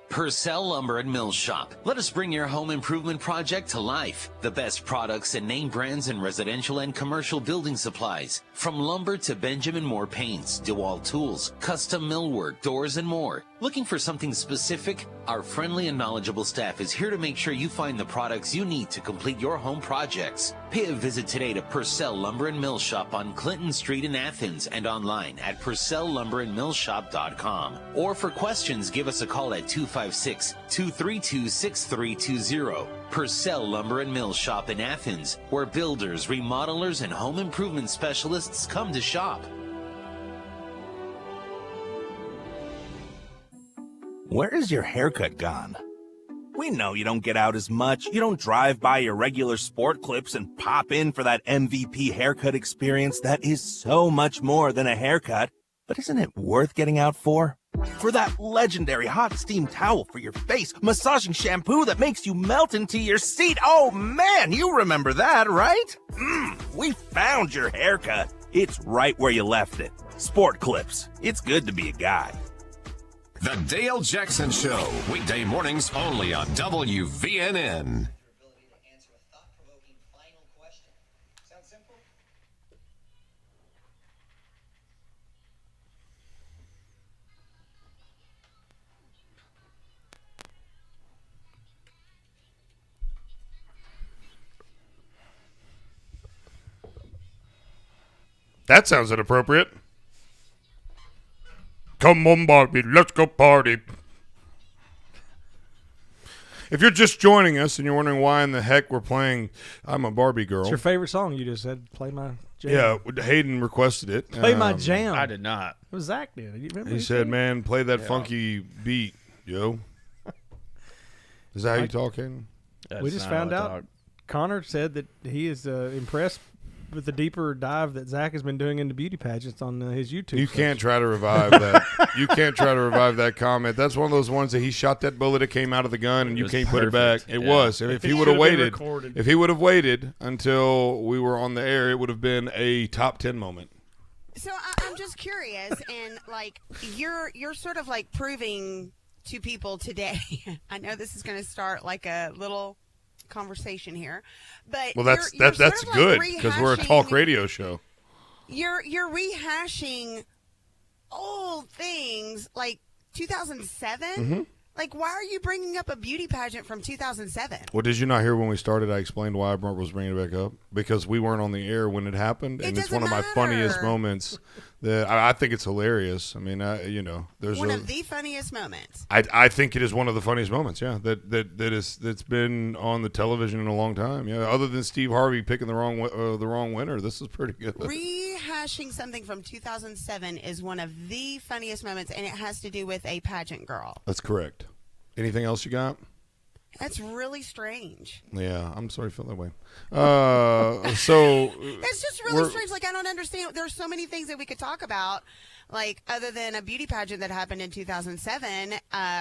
Purcell Lumber and Mill Shop. Let us bring your home improvement project to life. The best products and name brands in residential and commercial building supplies. From lumber to Benjamin Moore paints, DeWalt tools, custom millwork, doors, and more. Looking for something specific? Our friendly and knowledgeable staff is here to make sure you find the products you need to complete your home projects. Pay a visit today to Purcell Lumber and Mill Shop on Clinton Street in Athens and online at PurcellLumberandMillShop.com. Or for questions, give us a call at 256-232-6320. Purcell Lumber and Mill Shop in Athens, where builders, remodelers, and home improvement specialists come to shop. Where is your haircut gone? We know you don't get out as much. You don't drive by your regular sport clips and pop in for that MVP haircut experience that is so much more than a haircut. But isn't it worth getting out for? For that legendary hot steam towel for your face, massaging shampoo that makes you melt into your seat. Oh man, you remember that, right? We found your haircut. It's right where you left it. Sport clips. It's good to be a guy. The Dale Jackson Show, weekday mornings only on WVNN. That sounds inappropriate. Come on, Barbie, let's go party. If you're just joining us and you're wondering why in the heck we're playing I'm a Barbie Girl. It's your favorite song. You just said play my jam. Yeah, Hayden requested it. Play my jam. I did not. It was Zach did. You remember He said, man, play that funky beat, yo. Is that how you talk, Hayden? We just found out. Connor said that he is impressed with the deeper dive that Zach has been doing into beauty pageants on his YouTube. You can't try to revive that. You can't try to revive that comment. That's one of those ones that he shot that bullet, it came out of the gun, and you can't put it back. It was. If he would have waited until we were on the air, it would have been a top 10 moment. So I'm just curious, and like you're sort of like proving to people today. I know this is going to start like a little conversation here, but well, that's good because we're a talk radio show. You're rehashing old things like 2007. Mm-hmm. Like, why are you bringing up a beauty pageant from 2007? Well, did you not hear when we started? I explained why I was bringing it back up because we weren't on the air when it happened, and it's one of my funniest moments. That I think it's hilarious. I mean, there's one of the funniest moments. I think it is one of the funniest moments. Yeah, that's been on the television in a long time. Yeah, other than Steve Harvey picking the wrong winner, this is pretty good. Rehashing something from 2007 is one of the funniest moments, and it has to do with a pageant girl. That's correct. Anything else you got? That's really strange. Yeah, I'm sorry you feel that way. It's just really strange. Like, I don't understand. There's so many things that we could talk about, like, other than a beauty pageant that happened in 2007,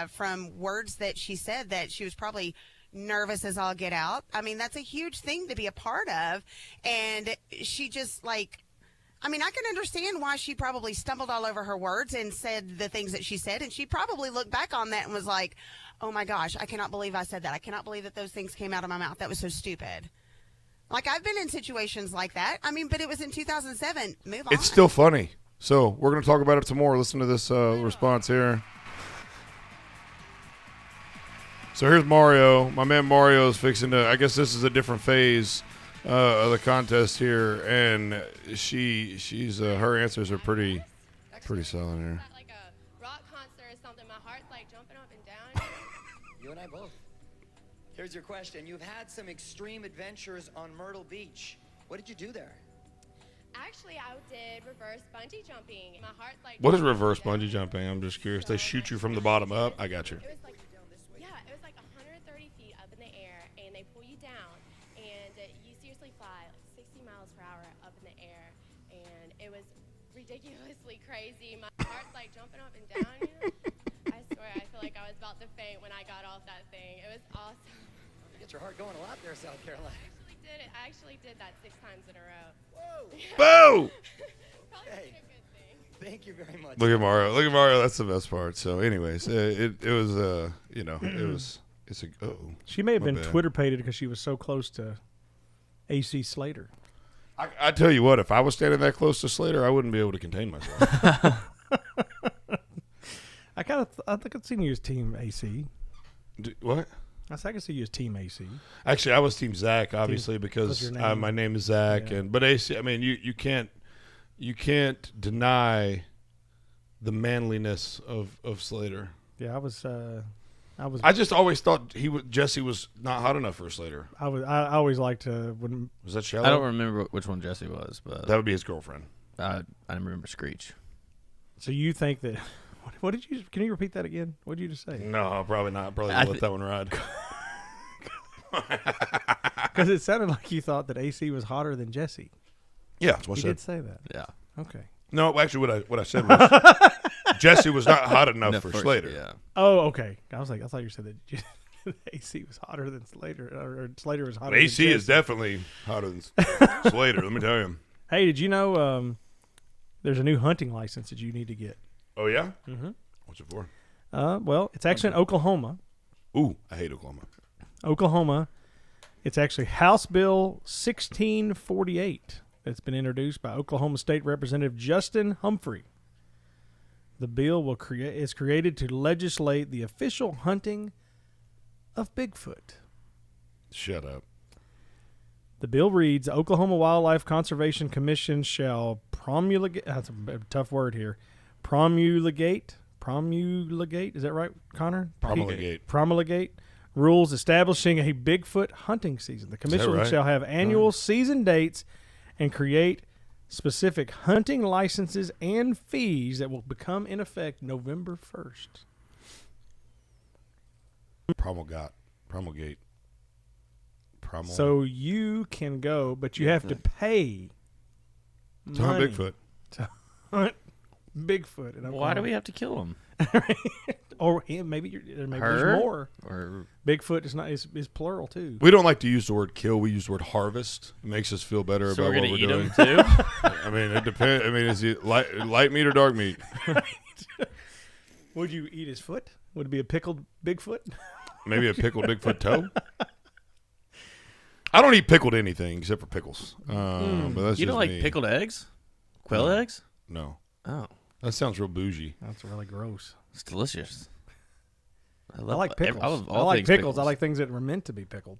from words that she said that she was probably nervous as all get out. I mean, that's a huge thing to be a part of. And she just, like, I mean, I can understand why she probably stumbled all over her words and said the things that she said. And she probably looked back on that and was like, oh, my gosh, I cannot believe I said that. I cannot believe that those things came out of my mouth. That was so stupid. Like, I've been in situations like that. I mean, but it was in 2007. Move on. It's still funny. So we're going to talk about it some more. Listen to this response here. So here's Mario. My man Mario is fixing to, I guess this is a different phase of the contest here. And she's her answers are pretty solid here. Like a rock concert or something. My heart's like jumping up and down. You and I both. Here's your question. You've had some extreme adventures on Myrtle Beach. What did you do there? Actually, I did reverse bungee jumping. My heart's like. What is reverse bungee jumping? I'm just curious. They shoot you from the bottom up. I got you. It was like, it was like 130 feet up in the air, and they pull you down, and you seriously fly like 60 miles per hour up in the air, and it was ridiculously crazy. My heart's like jumping up and down. You know? I swear, I feel like I was about to faint when I got off that thing. It was awesome. You get your heart going a lot there, South Carolina. I actually did that 6 times in a row. Whoa! Boo! Hey, thank you very much. Look at Mario. Look at Mario. That's the best part. So, anyways, it was it's a. Uh-oh. She may have been bad. Twitter-pated because she was so close to AC Slater. I tell you what, if I was standing that close to Slater, I wouldn't be able to contain myself. I think I've seen you as Team AC. What? I can see you as Team AC. Actually, I was Team Zach, obviously, because my name is Zach, but AC. I mean, you can't deny the manliness of Slater. Yeah, I was. I just always thought Jesse was not hot enough for Slater. I always liked to. Was that Shallow? I don't remember which one Jesse was, but that would be his girlfriend. I remember Screech. So you think that? What did you? Can you repeat that again? What did you just say? No, probably not. Probably let that one ride. Because it sounded like you thought that AC was hotter than Jesse. Yeah, that's what I said. You did say that. Yeah. Okay. No, actually, what I said was Jesse was not hot enough for Slater. Yeah. Oh, okay. I thought you said that AC was hotter than Slater, or Slater was hotter. AC than Jesse. is definitely hotter than Slater. Let me tell you. Hey, did you know there's a new hunting license that you need to get? Oh yeah. Mm-hmm. What's it for? Well, it's actually in Oklahoma. Ooh, I hate Oklahoma. Oklahoma. It's actually House Bill 1648 that's been introduced by Oklahoma State Representative Justin Humphrey. The bill is created to legislate the official hunting of Bigfoot. Shut up. The bill reads, Oklahoma Wildlife Conservation Commission shall promulgate, that's a tough word here, promulgate, is that right, Connor? Promulgate rules establishing a Bigfoot hunting season. The commission shall have annual season dates and create specific hunting licenses and fees that will become in effect November 1st. Promulgate. So you can go, but you have to pay to hunt Bigfoot. To hunt Bigfoot. In Why do we have to kill him? Or maybe there's more. Or Bigfoot is plural too. We don't like to use the word kill. We use the word harvest. It makes us feel better about what we're doing. Him too? I mean, it depends. I mean, is he light meat or dark meat? Would you eat his foot? Would it be a pickled Bigfoot? Maybe a pickled Bigfoot toe. I don't eat pickled anything except for pickles. But that's you just don't like me. pickled eggs? Quail eggs? No. Oh. That sounds real bougie. That's really gross. It's delicious. I like pickles. I love I all like things pickles. I like things that were meant to be pickled.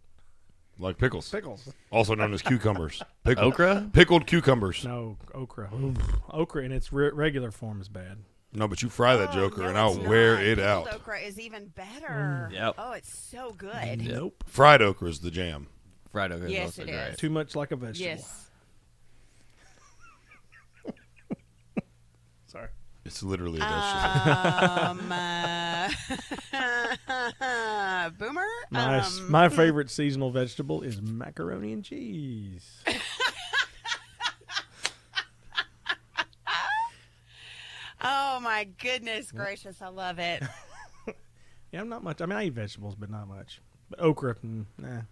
Like pickles. Pickles. Also known as cucumbers. Okra? Pickled cucumbers. No, okra. Okra in its regular form is bad. No, but you fry that joker and I'll It's wear not. it Pickled out. okra is even better. Yep. Oh, it's so good. Nope. Fried okra is the jam. Fried okra is Yes, also it great. is. Too much like a vegetable. Yes. Sorry. It's literally a vegetable. Boomer? My favorite seasonal vegetable is macaroni and cheese. Oh, my goodness gracious. I love it. Yeah, I'm not much. I mean, I eat vegetables, but not much. But okra, nah.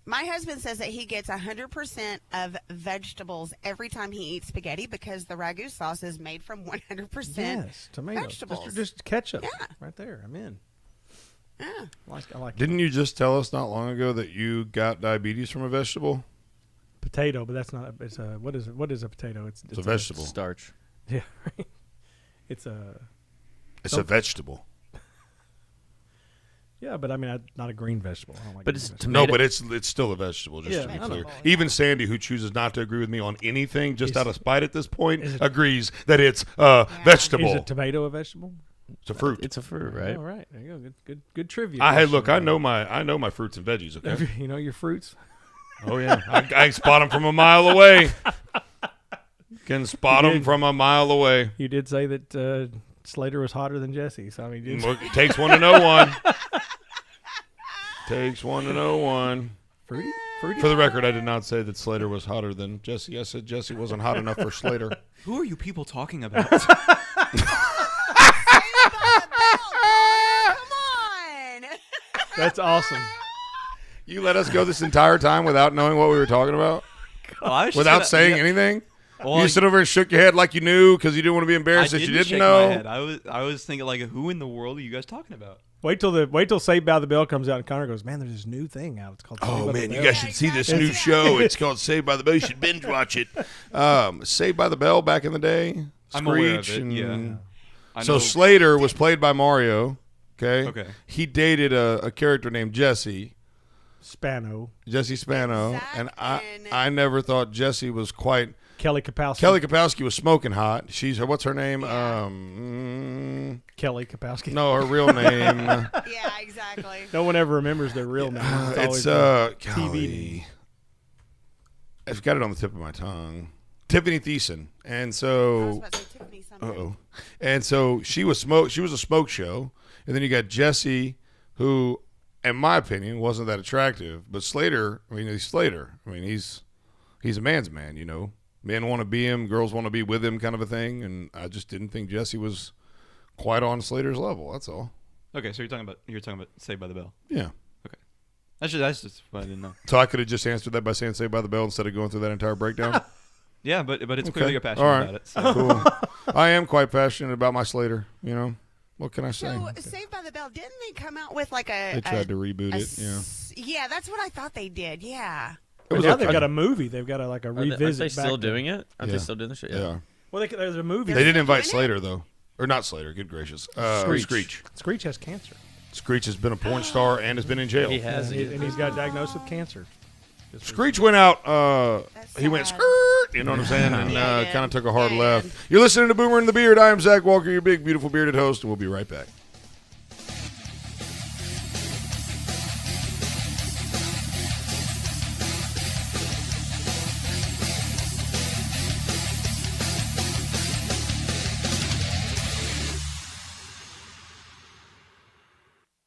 My husband says that he gets 100% of vegetables every time he eats spaghetti because the ragu sauce is made from 100% Yes, tomatoes. vegetables. Just ketchup. Yeah. Right there. I'm in. Yeah. I like Didn't you just tell us not long ago that you got diabetes from a vegetable? potato, but that's not. It's a what is it? What is a potato? It's a vegetable. Starch. Yeah, right. It's a. It's a vegetable. Yeah, but I mean, not a green vegetable. I don't like But green it's vegetables. No, but it's still a vegetable, just Yeah, to be I know. clear. Even Sandy, who chooses not to agree with me on anything just Is- out of spite at this point, is it- agrees that it's a vegetable. Is a tomato a vegetable? It's a fruit. It's a fruit, right? All right, there you go. Good trivia. Hey, question look, I there. know my fruits and veggies. Okay. You know your fruits. Oh yeah, I can spot them from a mile away. Can spot You them did. from a mile away. You did say that Slater was hotter than Jesse, so I mean, Well, it takes one to know one. Takes one to know one. Fruity? For the record, I did not say that Slater was hotter than Jesse. I said Jesse wasn't hot enough for Slater. Who are you people talking about? That's awesome. You let us go this entire time without knowing what we were talking about? Well, I was just Without gonna- saying yeah. anything? Well, You stood over and shook your head like you knew because you didn't want to be I embarrassed that you didn't didn't shake know. my head. I was thinking like, who in the world are you guys talking about? Wait till Saved by the Bell comes out and Connor goes, man, there's this new thing out. It's called Saved Oh by the man, you Bell." guys should see this new show. It's called Saved by the Bell. You should binge watch it. Saved by the Bell back in the day. I'm aware of Screech it, and- yeah. I So know- Slater was played by Mario. Okay. Okay. He dated a character named Jesse. Spano. Jesse Spano, and I never thought Jesse was quite. Kelly Kapowski. Kelly Kapowski was smoking hot. What's her name? Kelly Kapowski. No, her real name. Yeah, exactly. No one ever remembers their real name. It's always been golly. I've got it on the tip of my tongue. Tiffany Thiessen, and so. And so she was a smoke show, and then you got Jesse, who, in my opinion, wasn't that attractive. But Slater, he's Slater. He's a man's man. You know, men want to be him, girls want to be with him, kind of a thing. And I just didn't think Jesse was quite on Slater's level. That's all. Okay, so you're talking about Saved by the Bell. Yeah. Okay. That's just what I didn't know. So I could have just answered that by saying Saved by the Bell instead of going through that entire breakdown. Yeah, but it's Okay. clearly you're passionate All right. about it. So. Cool. I am quite passionate about my Slater. You know, what can I say? So, Saved by the Bell, didn't they come out with like a... They tried to reboot a it. Yeah. Yeah, that's what I thought they did, yeah. But now they've got a movie. They've got a revisit. Aren't they back still to- doing it? Aren't Yeah. they still doing the shit? Yeah. Well, there's a movie. They didn't invite Slater though, or not Slater. Good gracious, Screech. Screech has cancer. Screech has been a porn star and has been in jail. He has. And he's got diagnosed with cancer. Screech went out. He went skirt. You know what I'm saying? And kind of took a hard left. You're listening to Boomer and the Beard. I am Zach Walker, your big, beautiful bearded host, and we'll be right back.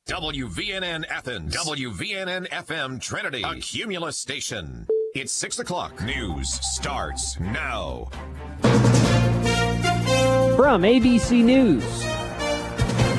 WVNN Athens, WVNN FM Trinity, a Cumulus station. It's 6 o'clock. News starts now. From ABC News,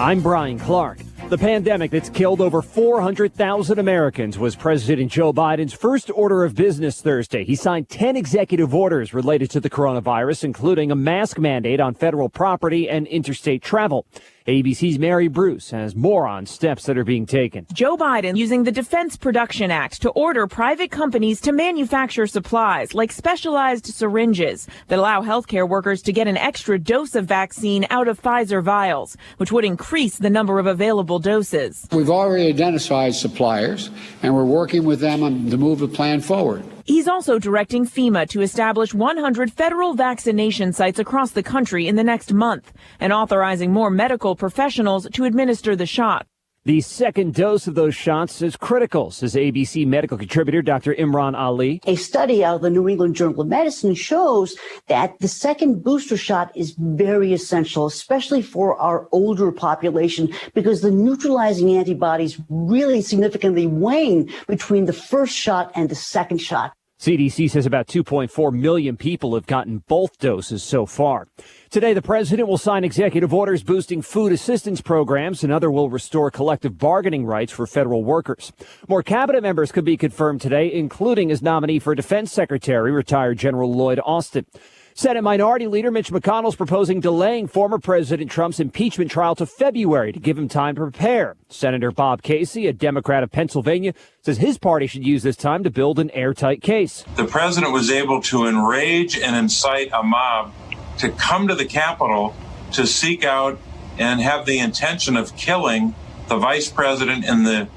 I'm Brian Clark. The pandemic that's killed over 400,000 Americans was President Joe Biden's first order of business Thursday. He signed 10 executive orders related to the coronavirus, including a mask mandate on federal property and interstate travel. ABC's Mary Bruce has more on steps that are being taken. Joe Biden using the Defense Production Act to order private companies to manufacture supplies like specialized syringes that allow healthcare workers to get an extra dose of vaccine out of Pfizer vials, which would increase the number of available doses. We've already identified suppliers, and we're working with them to move the plan forward. He's also directing FEMA to establish 100 federal vaccination sites across the country in the next month and authorizing more medical professionals to administer the shot. The second dose of those shots is critical, says ABC medical contributor Dr. Imran Ali. A study out of the New England Journal of Medicine shows that the second booster shot is very essential, especially for our older population, because the neutralizing antibodies really significantly wane between the first shot and the second shot. CDC says about 2.4 million people have gotten both doses so far. Today, the president will sign executive orders boosting food assistance programs. Another will restore collective bargaining rights for federal workers. More cabinet members could be confirmed today, including his nominee for defense secretary, retired General Lloyd Austin. Senate Minority Leader Mitch McConnell is proposing delaying former President Trump's impeachment trial to February to give him time to prepare. Senator Bob Casey, a Democrat of Pennsylvania, says his party should use this time to build an airtight case. The president was able to enrage and incite a mob to come to the Capitol to seek out and have the intention of killing the vice president and the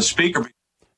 speaker.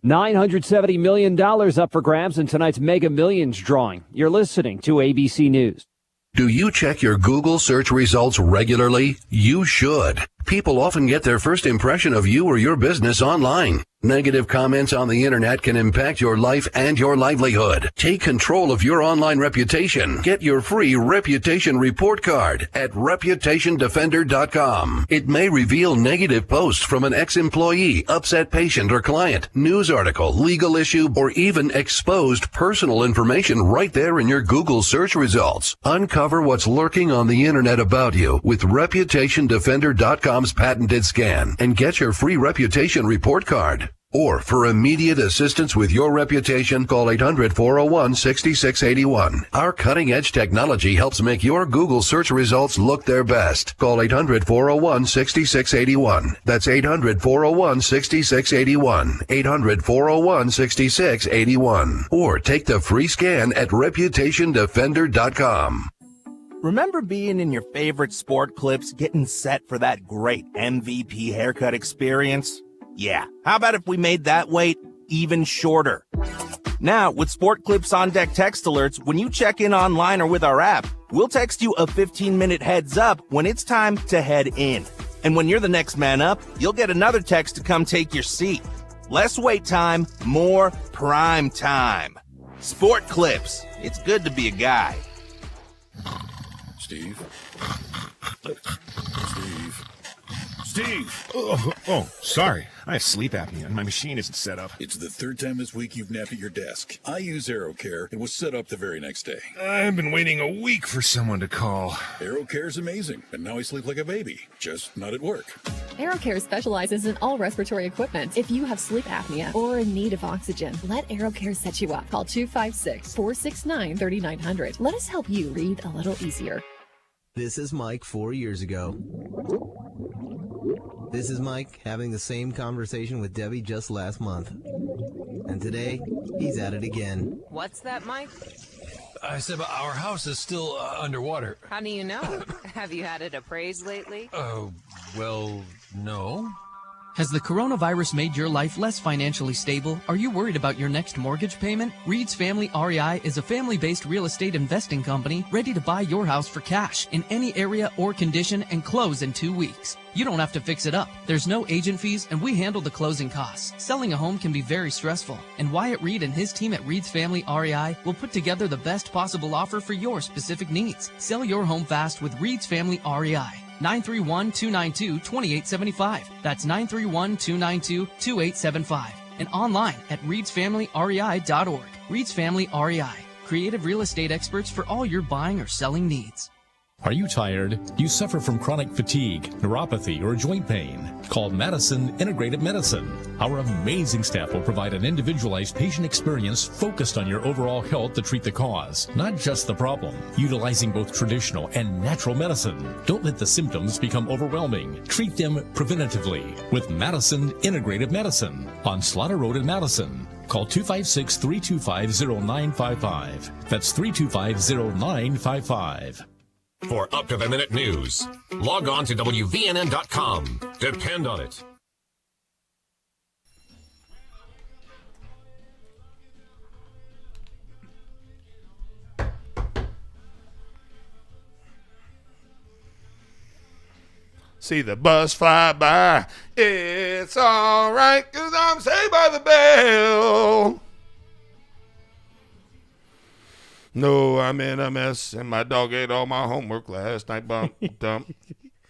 $970 million up for grabs in tonight's Mega Millions drawing. You're listening to ABC News. Do you check your Google search results regularly? You should. People often get their first impression of you or your business online. Negative comments on the internet can impact your life and your livelihood. Take control of your online reputation. Get your free reputation report card at reputationdefender.com. It may reveal negative posts from an ex-employee, upset patient or client, news article, legal issue, or even exposed personal information right there in your Google search results. Uncover what's lurking on the internet about you with reputationdefender.com's patented scan and get your free reputation report card. Or for immediate assistance with your reputation, call 800-401-6681. Our cutting-edge technology helps make your Google search results look their best. Call 800-401-6681. That's 800-401-6681. 800-401-6681. Or take the free scan at reputationdefender.com. Remember being in your favorite sport clips, getting set for that great MVP haircut experience? Yeah, how about if we made that wait even shorter? Now, with Sport Clips On Deck text alerts, when you check in online or with our app, we'll text you a 15-minute heads up when it's time to head in. And when you're the next man up, you'll get another text to come take your seat. Less wait time, more prime time. Sport Clips. It's good to be a guy. Steve? Oh, sorry. I have sleep apnea and my machine isn't set up. It's the third time this week you've napped at your desk. I use AeroCare. It was set up the very next day. I've been waiting a week for someone to call. AeroCare's amazing, and now I sleep like a baby, just not at work. AeroCare specializes in all respiratory equipment. If you have sleep apnea or in need of oxygen, let AeroCare set you up. Call 256-469-3900. Let us help you breathe a little easier. This is Mike 4 years ago. This is Mike having the same conversation with Debbie just last month. And today, he's at it again. What's that, Mike? I said our house is still underwater. How do you know? Have you had it appraised lately? Well, no. Has the coronavirus made your life less financially stable? Are you worried about your next mortgage payment? Reed's Family REI is a family-based real estate investing company ready to buy your house for cash in any area or condition and close in 2 weeks. You don't have to fix it up. There's no agent fees, and we handle the closing costs. Selling a home can be very stressful, and Wyatt Reed and his team at Reed's Family REI will put together the best possible offer for your specific needs. Sell your home fast with Reed's Family REI. 931-292-2875. That's 931-292-2875. And online at reedsfamilyrei.org. Reed's Family REI. Creative real estate experts for all your buying or selling needs. Are you tired? Do you suffer from chronic fatigue, neuropathy, or joint pain? Call Madison Integrative Medicine. Our amazing staff will provide an individualized patient experience focused on your overall health to treat the cause, not just the problem. Utilizing both traditional and natural medicine. Don't let the symptoms become overwhelming. Treat them preventatively with Madison Integrative Medicine on Slaughter Road in Madison. Call 256-325-0955. That's 325-0955. For up-to-the-minute news, log on to WVNN.com. Depend on it. See the bus fly by. It's all right, 'cause I'm saved by the bell. No, I'm in a mess, and my dog ate all my homework last night. Bump, dump.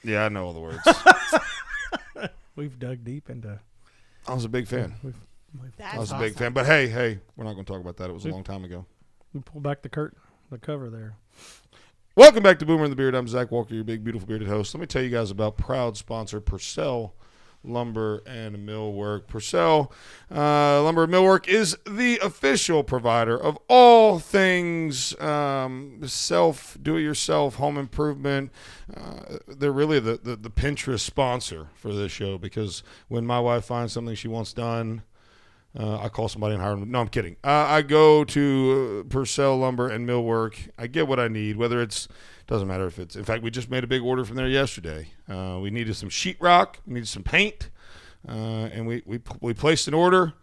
Yeah, I know all the words. We've dug deep into. I was a big fan. That's I was a big fan. But hey, we're not going to talk about that. It was a long time ago. We pull back the curtain, the cover there. Welcome back to Boomer and the Beard. I'm Zach Walker, your big, beautiful bearded host. Let me tell you guys about proud sponsor Purcell Lumber and Millwork. Purcell Lumber and Millwork is the official provider of all things do-it-yourself home improvement. They're really the Pinterest sponsor for this show, because when my wife finds something she wants done, I call somebody and hire them. No, I'm kidding. I go to Purcell Lumber and Millwork. I get what I need, whether it's, doesn't matter if it's, in fact, we just made a big order from there yesterday. We needed some sheetrock, we needed some paint, and we placed an order.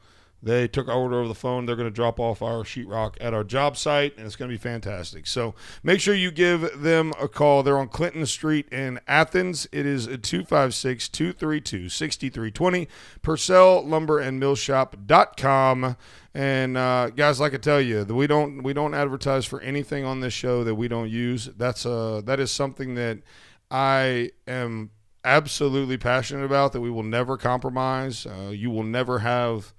They took our order over the phone. They're going to drop off our sheetrock at our job site, and it's going to be fantastic. So make sure you give them a call. They're on Clinton Street in Athens. It is 256-232-6320, PurcellLumberandMillshop.com. And guys, like I tell you, we don't advertise for anything on this show that we don't use. That is something that I am absolutely passionate about, that we will never compromise. You will never have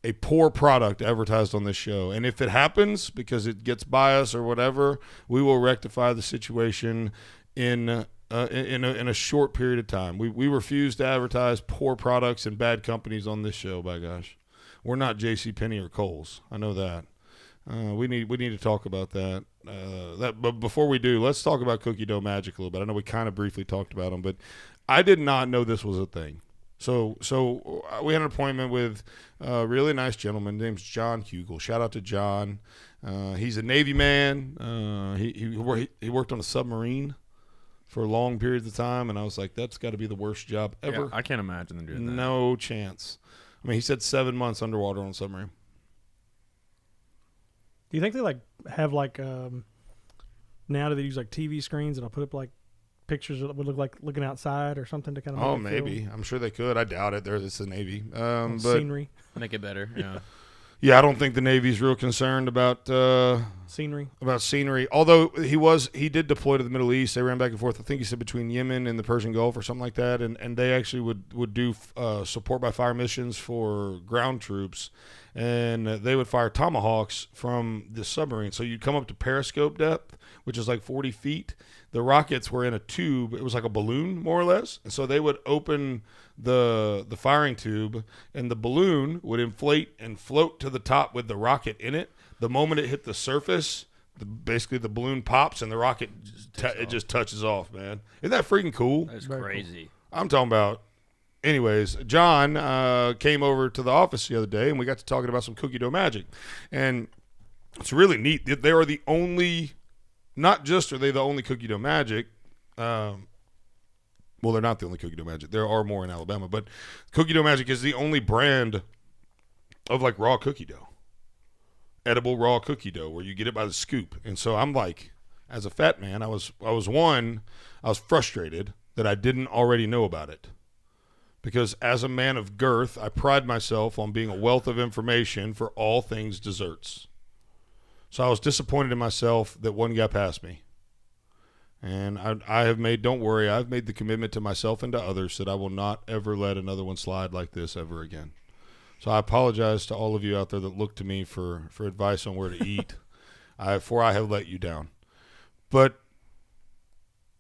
a poor product advertised on this show. And if it happens because it gets by us or whatever, we will rectify the situation in a short period of time. We refuse to advertise poor products and bad companies on this show, by gosh. We're not JCPenney or Kohl's. I know that. We need to talk about that. But before we do, let's talk about Cookie Dough Magic a little bit. I know we kind of briefly talked about them, but I did not know this was a thing. So we had an appointment with a really nice gentleman. His name's John Hugel. Shout out to John. He's a Navy man. He worked on a submarine for long periods of time, and I was like, that's got to be the worst job ever. Yeah, I can't imagine them doing that. No chance. I mean, he said 7 months underwater on a submarine. Do you think they have now do they use TV screens and I'll put up pictures that would look like looking outside or something to kind of make it feel? I'm sure they could. I doubt it. It's the Navy. But scenery. Make it better. Yeah. Yeah, I don't think the Navy's real concerned about scenery. Although he did deploy to the Middle East. They ran back and forth. I think he said between Yemen and the Persian Gulf or something like that. And they actually would do support by fire missions for ground troops, and they would fire Tomahawks from the submarine. So you'd come up to periscope depth, which is like 40 feet. The rockets were in a tube. It was like a balloon, more or less. And so they would open the firing tube, and the balloon would inflate and float to the top with the rocket in it. The moment it hit the surface, basically the balloon pops and the rocket just touches off, man. Isn't that freaking cool? That's crazy. I'm talking about. Anyways, John came over to the office the other day, and we got to talking about some Cookie Dough Magic. And it's really neat. They are the only, not just are they the only Cookie Dough Magic, well, they're not the only Cookie Dough Magic. There are more in Alabama, but Cookie Dough Magic is the only brand of raw cookie dough, edible raw cookie dough, where you get it by the scoop. And so I'm like, as a fat man, I was frustrated that I didn't already know about it, because as a man of girth, I pride myself on being a wealth of information for all things desserts. So I was disappointed in myself that one got past me. And I've made the commitment to myself and to others that I will not ever let another one slide like this ever again. So I apologize to all of you out there that look to me for advice on where to eat, for I have let you down. But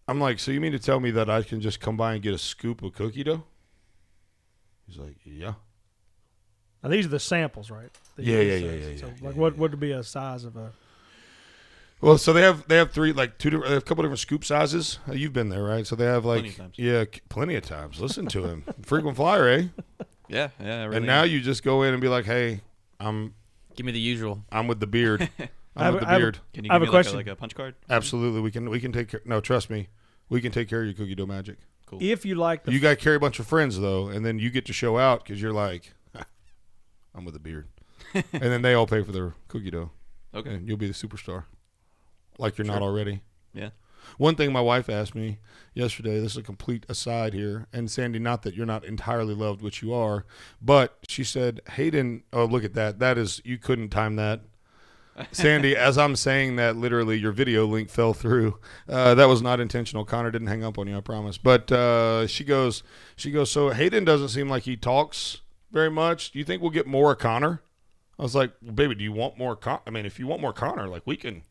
I'm like, so you mean to tell me that I can just come by and get a scoop of cookie dough? He's like, yeah. Now, these are the samples, right? Yeah. So, like, what would be a size of a? Well, so they have three, like they have a couple different scoop sizes. You've been there, right? So they have like, plenty of times. Listen to him, frequent flyer, eh? Yeah. Really. And now you just go in and be like, hey, give me the usual. I'm with the beard. I'm with the beard. Can you give me like a punch card? Absolutely, we can take care. No, trust me, we can take care of your cookie dough magic. Cool. If you like, you got to carry a bunch of friends though, and then you get to show out because you're like, I'm with the beard, and then they all pay for their cookie dough. Okay, and you'll be the superstar, like you're not already. Yeah. One thing my wife asked me yesterday, this is a complete aside here, and Sandy, not that you're not entirely loved, which you are, but she said, Hayden, oh, look at that. That is, you couldn't time that. Sandy, as I'm saying that, literally your video link fell through. That was not intentional. Connor didn't hang up on you, I promise. But she goes, so Hayden doesn't seem like he talks very much. Do you think we'll get more of Connor? I was like, well, baby, do you want more Connor? I mean, if you want more Connor, like we can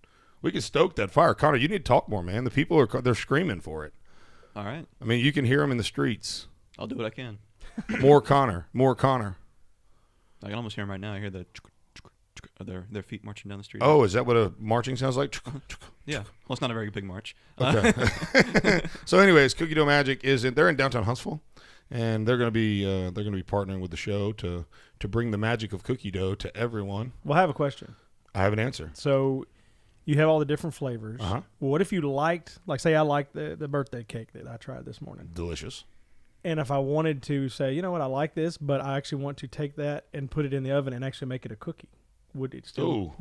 stoke that fire. Connor, you need to talk more, man. The people they're screaming for it. All right. I mean, you can hear them in the streets. I'll do what I can. More Connor. I can almost hear them right now. I hear their feet marching down the street. Oh, is that what a marching sounds like? Yeah. Well, it's not a very big march. Okay. So, anyways, Cookie Dough Magic they're in downtown Huntsville, and they're going to be partnering with the show to bring the magic of cookie dough to everyone. Well, I have a question. I have an answer. So, you have all the different flavors. Uh-huh. What if you liked, like, say, I liked the birthday cake that I tried this morning. Delicious. And if I wanted to say, you know what, I like this, but I actually want to take that and put it in the oven and actually make it a cookie, would it still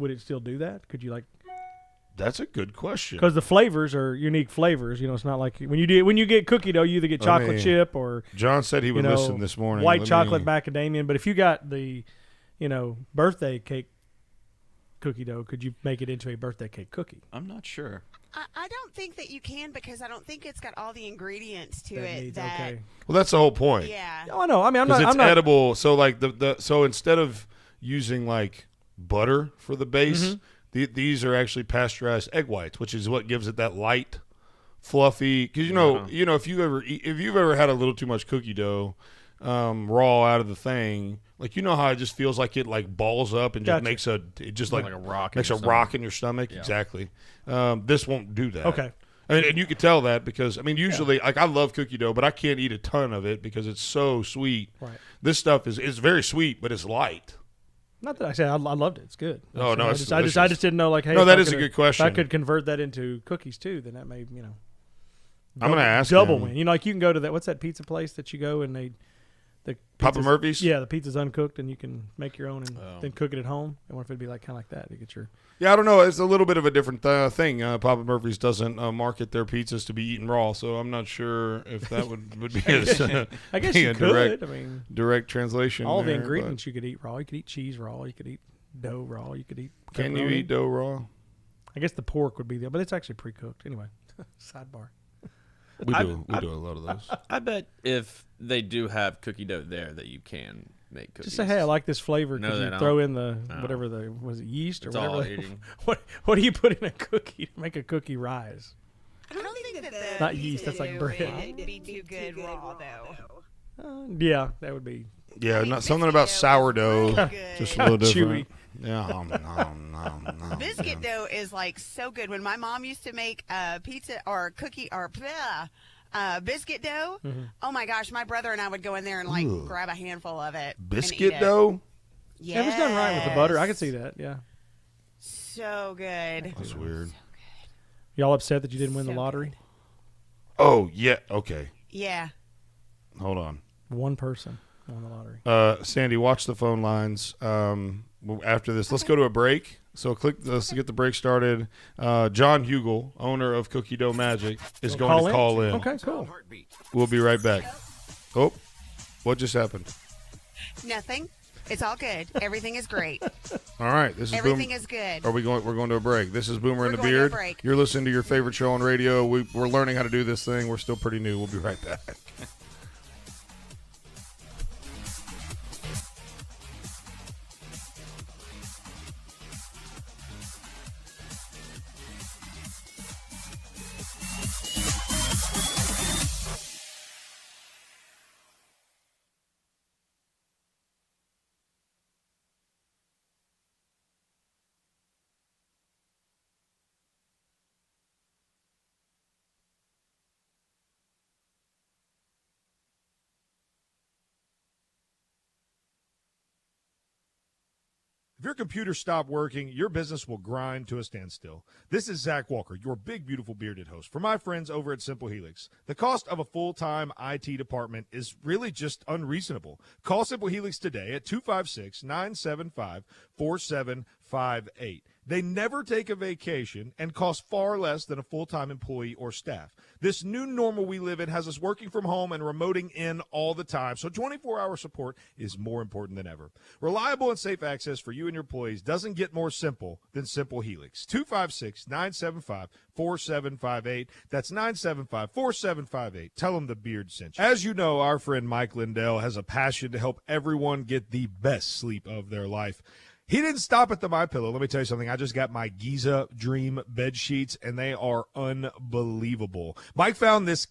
do that? Could you That's a good question. Because the flavors are unique flavors. You know, it's not like when you get cookie dough, you either get chocolate chip or John said he would listen this morning. White chocolate macadamia. But if you got the, birthday cake cookie dough, could you make it into a birthday cake cookie? I'm not sure. I don't think that you can because I don't think it's got all the ingredients to it. Well, that's the whole point. Yeah. Oh, I know. I mean, it's edible. So like so instead of using like butter for the base, these are actually pasteurized egg whites, which is what gives it that light, fluffy. Because if you've ever had a little too much cookie dough raw out of the thing, like how it just feels like it like balls up and just makes a rock. Makes a rock in your stomach. Yeah. Exactly. This won't do that. Okay. And you could tell that because usually like I love cookie dough, but I can't eat a ton of it because it's so sweet. Right. This stuff is very sweet, but it's light. Not that I said I loved it. It's good. Oh no, I just didn't know like, hey, no, that is a good question. If I could convert that into cookies too, then that may I'm gonna ask double him. win. Like you can go to what's that pizza place that you go and Papa Murphy's? Yeah, the pizza's uncooked and you can make your own and then cook it at home. I wonder if it'd be like kind of like that. You get your I don't know. It's a little bit of a different thing. Papa Murphy's doesn't market their pizzas to be eaten raw, so I'm not sure if that would be I guess you could. Direct translation. All the ingredients you could eat raw. You could eat cheese raw. You could eat dough raw. You could eat. Can you eat dough raw? I guess the pork would be there, but it's actually pre-cooked anyway. Sidebar. We do a lot of those. I bet if they do have cookie dough there, that you can make cookies. Just say, hey, I like this flavor. No, Could you throw in whatever was it yeast or whatever? All eating. What do you put in a cookie to make a cookie rise? I don't think that not yeast. That's like bread. Would be too good raw though. Yeah, that would be. Yeah, not something about sourdough. Just a little different. Chewy. Yeah, Biscuit dough is like so good. When my mom used to make pizza or cookie or biscuit dough, oh my gosh, my brother and I would go in there and like grab a handful of it. Biscuit dough? Yeah. If it's done right with the butter, I can see that. Yeah. So good. That's weird. So Y'all upset that you didn't win the lottery? Good. Oh, yeah. Okay. Yeah. Hold on. One person won the lottery. Sandy, watch the phone lines. After this, let's go to a break. So let's get the break started. John Hugel, owner of Cookie Dough Magic, is going to call in. Okay, cool. We'll be right back. Oh, what just happened? Nothing. It's all good. Everything is great. All right, this is everything is good. We're going to a break. This is Boomer and the going to a Beard. break. You're listening to your favorite show on radio. We're learning how to do this thing. We're still pretty new. We'll be right back. If your computer stopped working, your business will grind to a standstill. This is Zach Walker, your big, beautiful bearded host. For my friends over at Simple Helix, the cost of a full-time IT department is really just unreasonable. Call Simple Helix today at 256-975-4758. They never take a vacation and cost far less than a full-time employee or staff. This new normal we live in has us working from home and remoting in all the time, so 24-hour support is more important than ever. Reliable and safe access for you and your employees doesn't get more simple than Simple Helix. 256-975-4758. That's 975-4758. Tell them the Beard sent you. As you know, our friend Mike Lindell has a passion to help everyone get the best sleep of their life. He didn't stop at the MyPillow. Let me tell you something. I just got my Giza Dream bed sheets, and they are unbelievable. Mike found this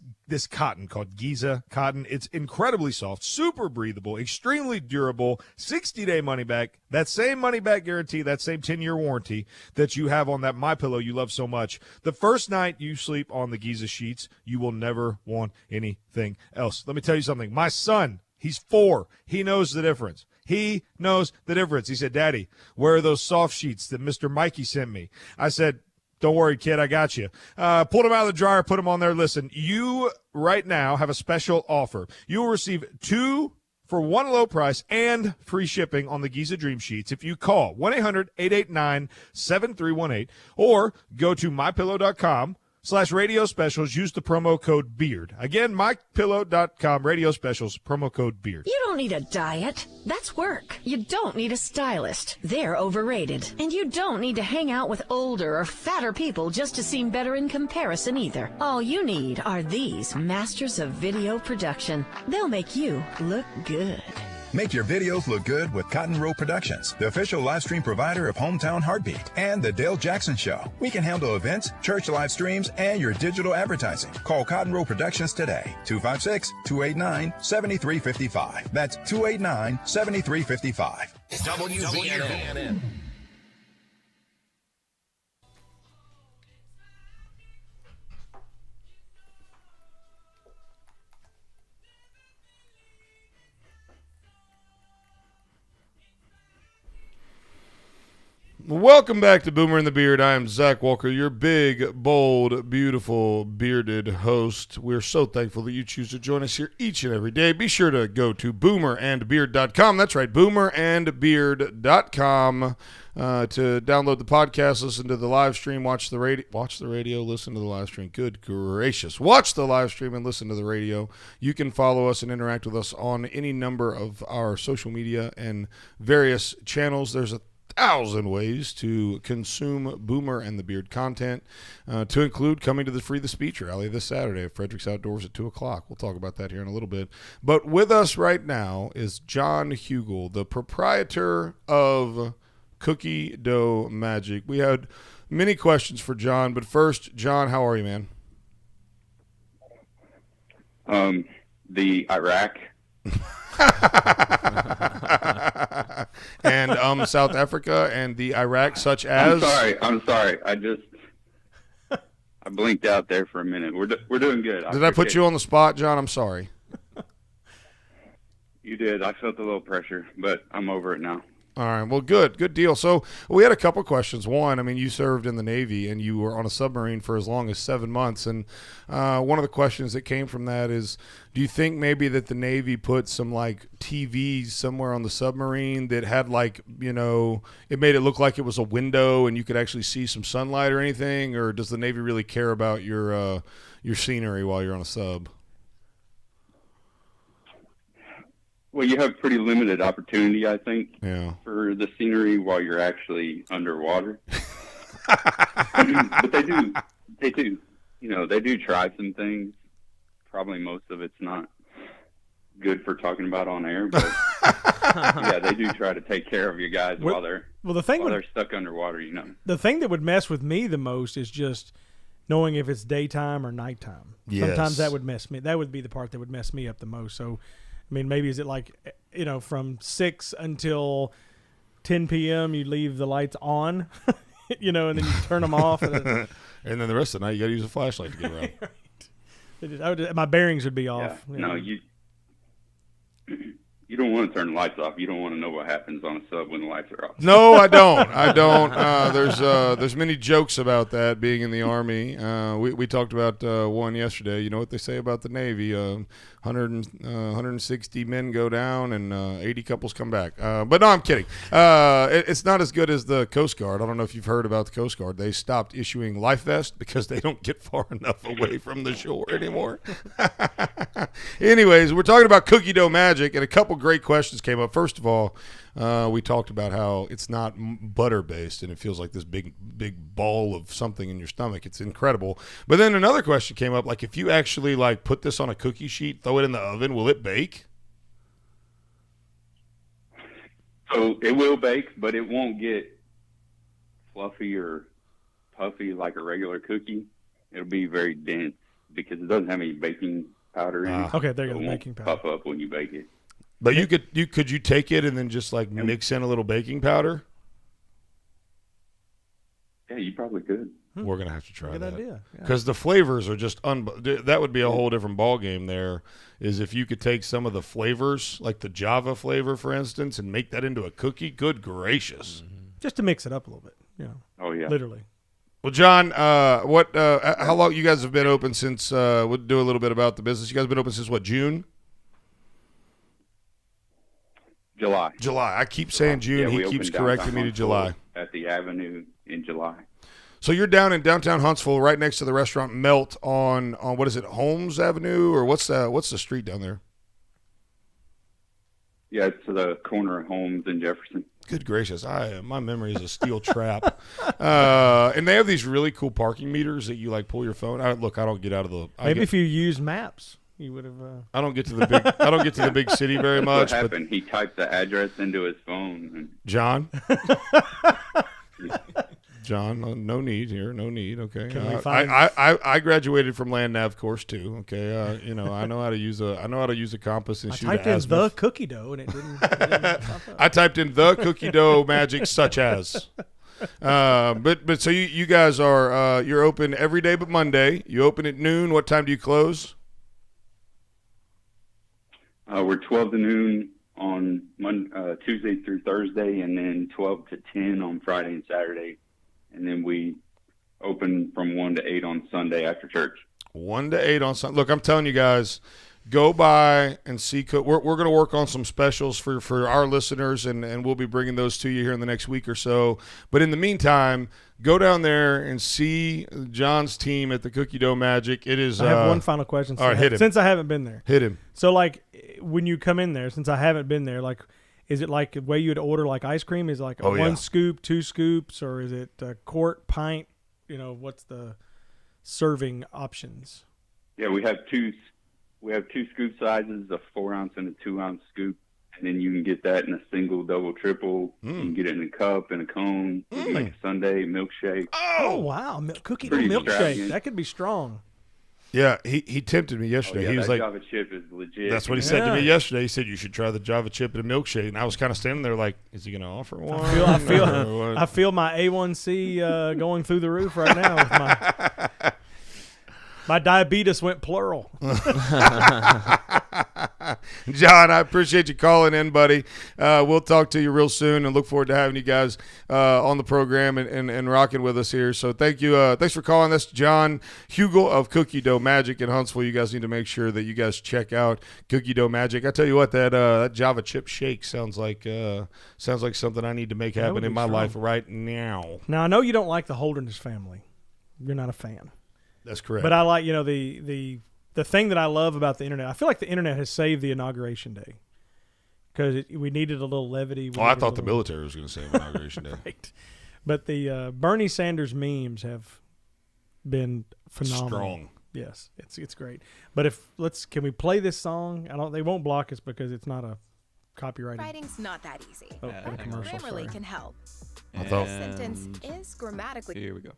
cotton called Giza cotton. It's incredibly soft, super breathable, extremely durable, 60-day money-back, that same money-back guarantee, that same 10-year warranty that you have on that MyPillow you love so much. The first night you sleep on the Giza sheets, you will never want anything else. Let me tell you something. My son, he's 4. He knows the difference. He knows the difference. He said, Daddy, where are those soft sheets that Mr. Mikey sent me? I said, don't worry, kid, I got you. Pulled them out of the dryer, put them on there. Listen, you right now have a special offer. You will receive 2 for 1 low price and free shipping on the Giza Dream Sheets if you call 1-800-889-7318 or go to mypillow.com/radio specials. Use the promo code BEARD. Again, mypillow.com, radio specials, promo code BEARD. You don't need a diet. That's work. You don't need a stylist. They're overrated. And you don't need to hang out with older or fatter people just to seem better in comparison either. All you need are these masters of video production. They'll make you look good. Make your videos look good with Cotton Row Productions, the official live stream provider of Hometown Heartbeat and The Dale Jackson Show. We can handle events, church live streams, and your digital advertising. Call Cotton Row Productions today, 256-289-7355. That's 289-7355. WVNN. Welcome back to Boomer and the Beard. I am Zach Walker, your big, bold, beautiful, bearded host. We're so thankful that you choose to join us here each and every day. Be sure to go to boomerandbeard.com. That's right, boomerandbeard.com to download the podcast, listen to the live stream, watch the radio, listen to the live stream. Good gracious. Watch the live stream and listen to the radio. You can follow us and interact with us on any number of our social media and various channels. There's 1,000 ways to consume Boomer and the Beard content, to include coming to the Free the Speech rally this Saturday at Frederick's Outdoors at 2 o'clock. We'll talk about that here in a little bit. But with us right now is John Hugel, the proprietor of Cookie Dough Magic. We had many questions for John, but first, John, how are you, man? The Iraq. And South Africa and the Iraq, such as. I'm sorry. I blinked out there for a minute. We're doing good. Did I put you on the spot, John? I'm sorry. You did. I felt a little pressure, but I'm over it now. All right. Well, good deal. So we had a couple questions. One, I mean, you served in the Navy and you were on a submarine for as long as 7 months. And one of the questions that came from that is, do you think maybe that the Navy put some like TVs somewhere on the submarine that had like, you know, it made it look like it was a window and you could actually see some sunlight or anything? Or does the Navy really care about your scenery while you're on a sub? Well, you have pretty limited opportunity, I think, yeah, for the scenery while you're actually underwater. But they do, you know, they do try some things. Probably most of it's not good for talking about on air, but yeah, they do try to take care of you guys while they're stuck underwater, you know. The thing that would mess with me the most is just knowing if it's daytime or nighttime. Yes. Sometimes that would mess me. That would be the part that would mess me up the most. So, I mean, maybe is it like, you know, from 6 until 10 p.m. you leave the lights on, you know, and then you turn them off. And then the rest of the night you got to use a flashlight to get around. Right. My bearings would be off. Yeah. No, You don't want to turn the lights off. You don't want to know what happens on a sub when the lights are off. No, I don't. I don't. There's many jokes about that being in the Army. We talked about one yesterday. You know what they say about the Navy? 160 men go down and 80 couples come back. But no, I'm kidding. It's not as good as the Coast Guard. I don't know if you've heard about the Coast Guard. They stopped issuing life vests because they don't get far enough away from the shore anymore. Anyways, we're talking about cookie dough magic, and a couple great questions came up. First of all, we talked about how it's not butter based and it feels like this big ball of something in your stomach. It's incredible. But then another question came up, like if you actually like put this on a cookie sheet, throw it in the oven, will it bake? So it will bake, but it won't get fluffy or puffy like a regular cookie. It'll be very dense because it doesn't have any baking powder in it. Okay, there you so go. It won't Baking powder. puff up when you bake it. But could you take it and then just like mix in a little baking powder? Yeah, you probably could. We're gonna have to try Good that idea. because the flavors are just that would be a whole different ball game. There is if you could take some of the flavors, like the Java flavor, for instance, and make that into a cookie. Good gracious! Just to mix it up a little bit. Oh yeah. Literally. Well, John, how long you guys have been open since? We'll do a little bit about the business. You guys have been open since what? June. July. I keep saying June. Yeah, He we keeps opened correcting me to Huntsville July. At the Avenue in July. So you're down in downtown Huntsville, right next to the restaurant Melt on what is it, Holmes Avenue, or what's the street down there? Yeah, it's to the corner of Holmes and Jefferson. Good gracious, my memory is a steel trap. And they have these really cool parking meters that you like pull your phone. I don't get out of the. Maybe if you use maps, you would have. I don't get to the big city very much. What happened? He typed the address into his phone. And... John, no need here. No need. Okay. I graduated from Land Nav course too. Okay. I know how to use a compass and shoot typed in the cookie dough and it didn't pop up. I typed in the cookie dough magic such as. But so you guys are you're open every day but Monday. You open at noon. What time do you close? We're 12 to noon on Tuesday through Thursday, and then 12 to 10 on Friday and Saturday. And then we open from 1 to 8 on Sunday after church. 1 to 8 on Sunday. Look, I'm telling you guys, go by and see. We're going to work on some specials for our listeners, and we'll be bringing those to you here in the next week or so. But in the meantime, go down there and see John's team at the Cookie Dough Magic. It is. I have one final question. All right, hit him. Since I haven't been there. Hit him. So, like, when you come in there, since I haven't been there, like, is it like the way you'd order like ice cream? Is it like one scoop, 2 scoops, or is it a quart, pint? What's the serving options? Yeah, we have two scoop sizes, a 4-ounce and a 2-ounce scoop, and then you can get that in a single, double, triple. You can get it in a cup, in a cone. You can make a sundae, milkshake. Oh wow, cookie dough Pretty milkshake. extravagant. That could be strong. Yeah, he tempted me yesterday. He was like, Java chip is legit. That's what he said to me yesterday. He said you should try the Java chip and a milkshake, and I was kind of standing there like, is he going to offer one? I feel my A1C going through the roof right now. With my diabetes went plural. John, I appreciate you calling in, buddy. We'll talk to you real soon and look forward to having you guys on the program and rocking with us here. So thank you. Thanks for calling. That's John Hugel of Cookie Dough Magic in Huntsville. You guys need to make sure that you guys check out Cookie Dough Magic. I tell you what, that Java chip shake sounds like something I need to make happen in my life right now. Now, I know you don't like the Holderness family. You're not a fan. That's correct. But I like, the thing that I love about the internet, I feel like the internet has saved the inauguration day because we needed a little levity. I thought the military was going to save inauguration day. Right. But the Bernie Sanders memes have been phenomenal. Strong. Yes, it's great. But can we play this song? They won't block us because it's not a copyrighted. Writing's not that easy. Oh, but Grammarly can help. The sentence is grammatically. Here we go.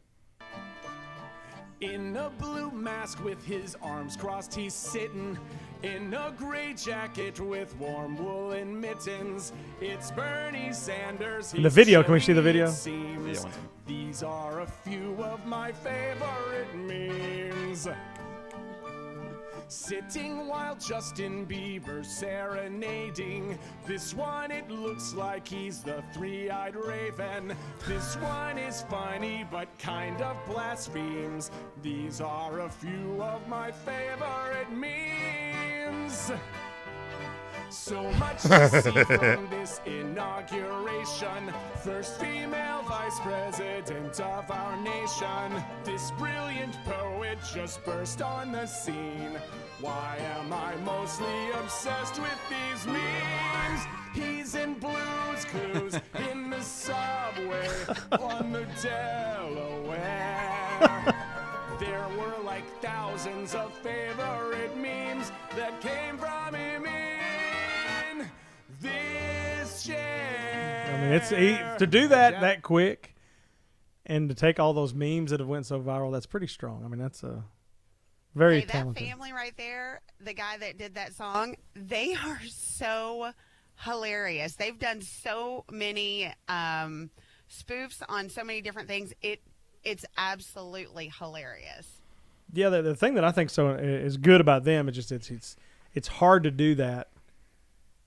In a blue mask with his arms crossed, he's sitting in a gray jacket with warm woolen mittens. It's Bernie Sanders. The video, can we see the video? These are a few of my favorite memes. sitting while Justin Bieber's serenading. This one, it looks like he's the three-eyed raven. This one is funny but kind of blasphemes. These are a few of my favorite memes. So much to see from this inauguration. First female vice president of our nation. This brilliant poet just burst on the scene. Why am I mostly obsessed with these memes? He's in Blue's Clues, in the subway, on the Delaware. There were like thousands of favorite memes that came from him in this chair. I mean, it's to do that quick, and to take all those memes that have went so viral. That's pretty strong. I mean, that's a very talented. That family right there, the guy that did that song, they are so hilarious. They've done so many spoofs on so many different things. It's absolutely hilarious. Yeah, the thing that I think is good about them is just it's hard to do that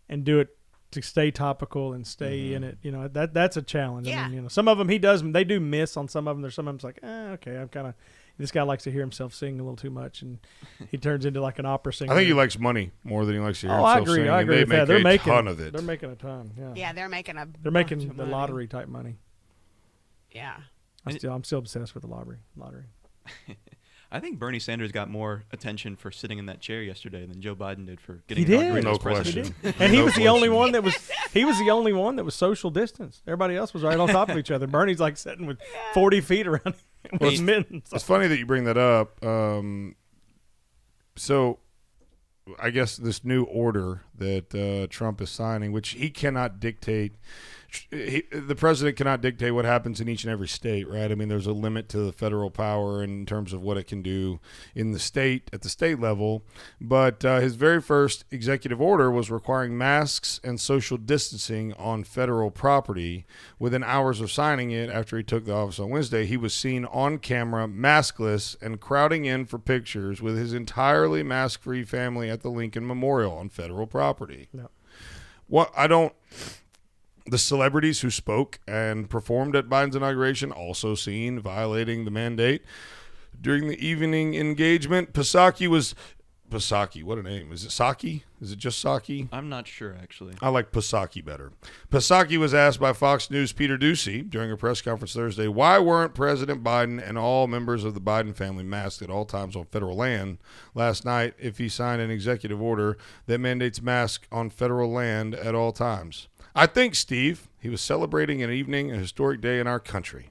and do it to stay topical and stay in it. You know, that's a challenge. Yeah. I mean, you know, some of them they do miss on some of them. There's some of them's like, okay, I'm kind of. This guy likes to hear himself sing a little too much, and he turns into like an opera singer. I think he likes money more than he likes to hear himself I agree. sing. I agree. They make a ton of it. They're making a ton. Yeah. Yeah, they're making the lottery type money. Yeah. I'm still obsessed with the lottery. I think Bernie Sanders got more attention for sitting in that chair yesterday than Joe Biden did for getting He did. inaugurated No as president. question. And he was the only one that was. He was the only one that was social distance. Everybody else was right on top of each other. Bernie's like sitting with 40 feet around him with mittens. It's funny that you bring that up. So, I guess this new order that Trump is signing, which he cannot dictate. The president cannot dictate what happens in each and every state, right? I mean, there's a limit to the federal power in terms of what it can do in the state, at the state level. But his very first executive order was requiring masks and social distancing on federal property. Within hours of signing it, after he took the office on Wednesday, he was seen on camera, maskless, and crowding in for pictures with his entirely mask-free family at the Lincoln Memorial on federal property. No. The celebrities who spoke and performed at Biden's inauguration also seen violating the mandate. During the evening engagement, Psaki, what a name. Is it Psaki? Is it just Psaki? I'm not sure, actually. I like Psaki better. Psaki was asked by Fox News' Peter Doocy during a press conference Thursday, why weren't President Biden and all members of the Biden family masked at all times on federal land last night if he signed an executive order that mandates masks on federal land at all times? I think, Steve, he was celebrating an evening, a historic day in our country,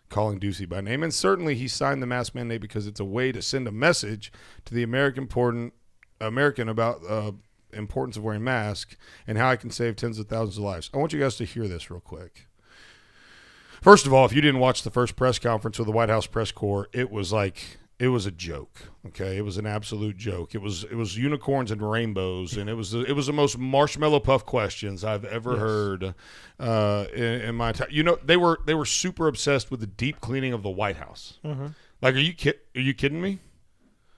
calling Ducey by name. And certainly he signed the mask mandate because it's a way to send a message to the American about importance of wearing masks and how it can save tens of thousands of lives. I want you guys to hear this real quick. First of all, if you didn't watch the first press conference with the White House press corps, it was a joke. Okay, it was an absolute joke. It was unicorns and rainbows, and it was the most marshmallow puff questions I've ever heard in my time. You know, they were super obsessed with the deep cleaning of the White House. Mm-hmm. Like, are you kidding me?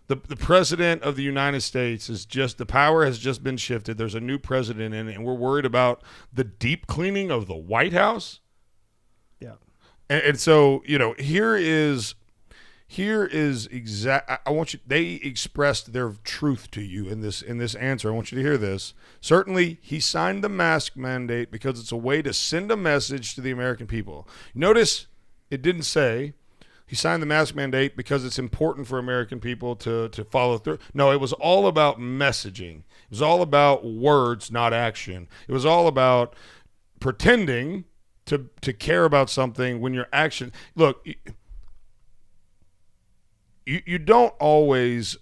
The president of the United States the power has just been shifted. There's a new president in it, and we're worried about the deep cleaning of the White House. Yeah, and so here is exact. I want you. They expressed their truth to you in this answer. I want you to hear this. Certainly, he signed the mask mandate because it's a way to send a message to the American people. Notice it didn't say he signed the mask mandate because it's important for American people to follow through. No, it was all about messaging. It was all about words, not action. It was all about pretending to care about something when your action. Look. You don't always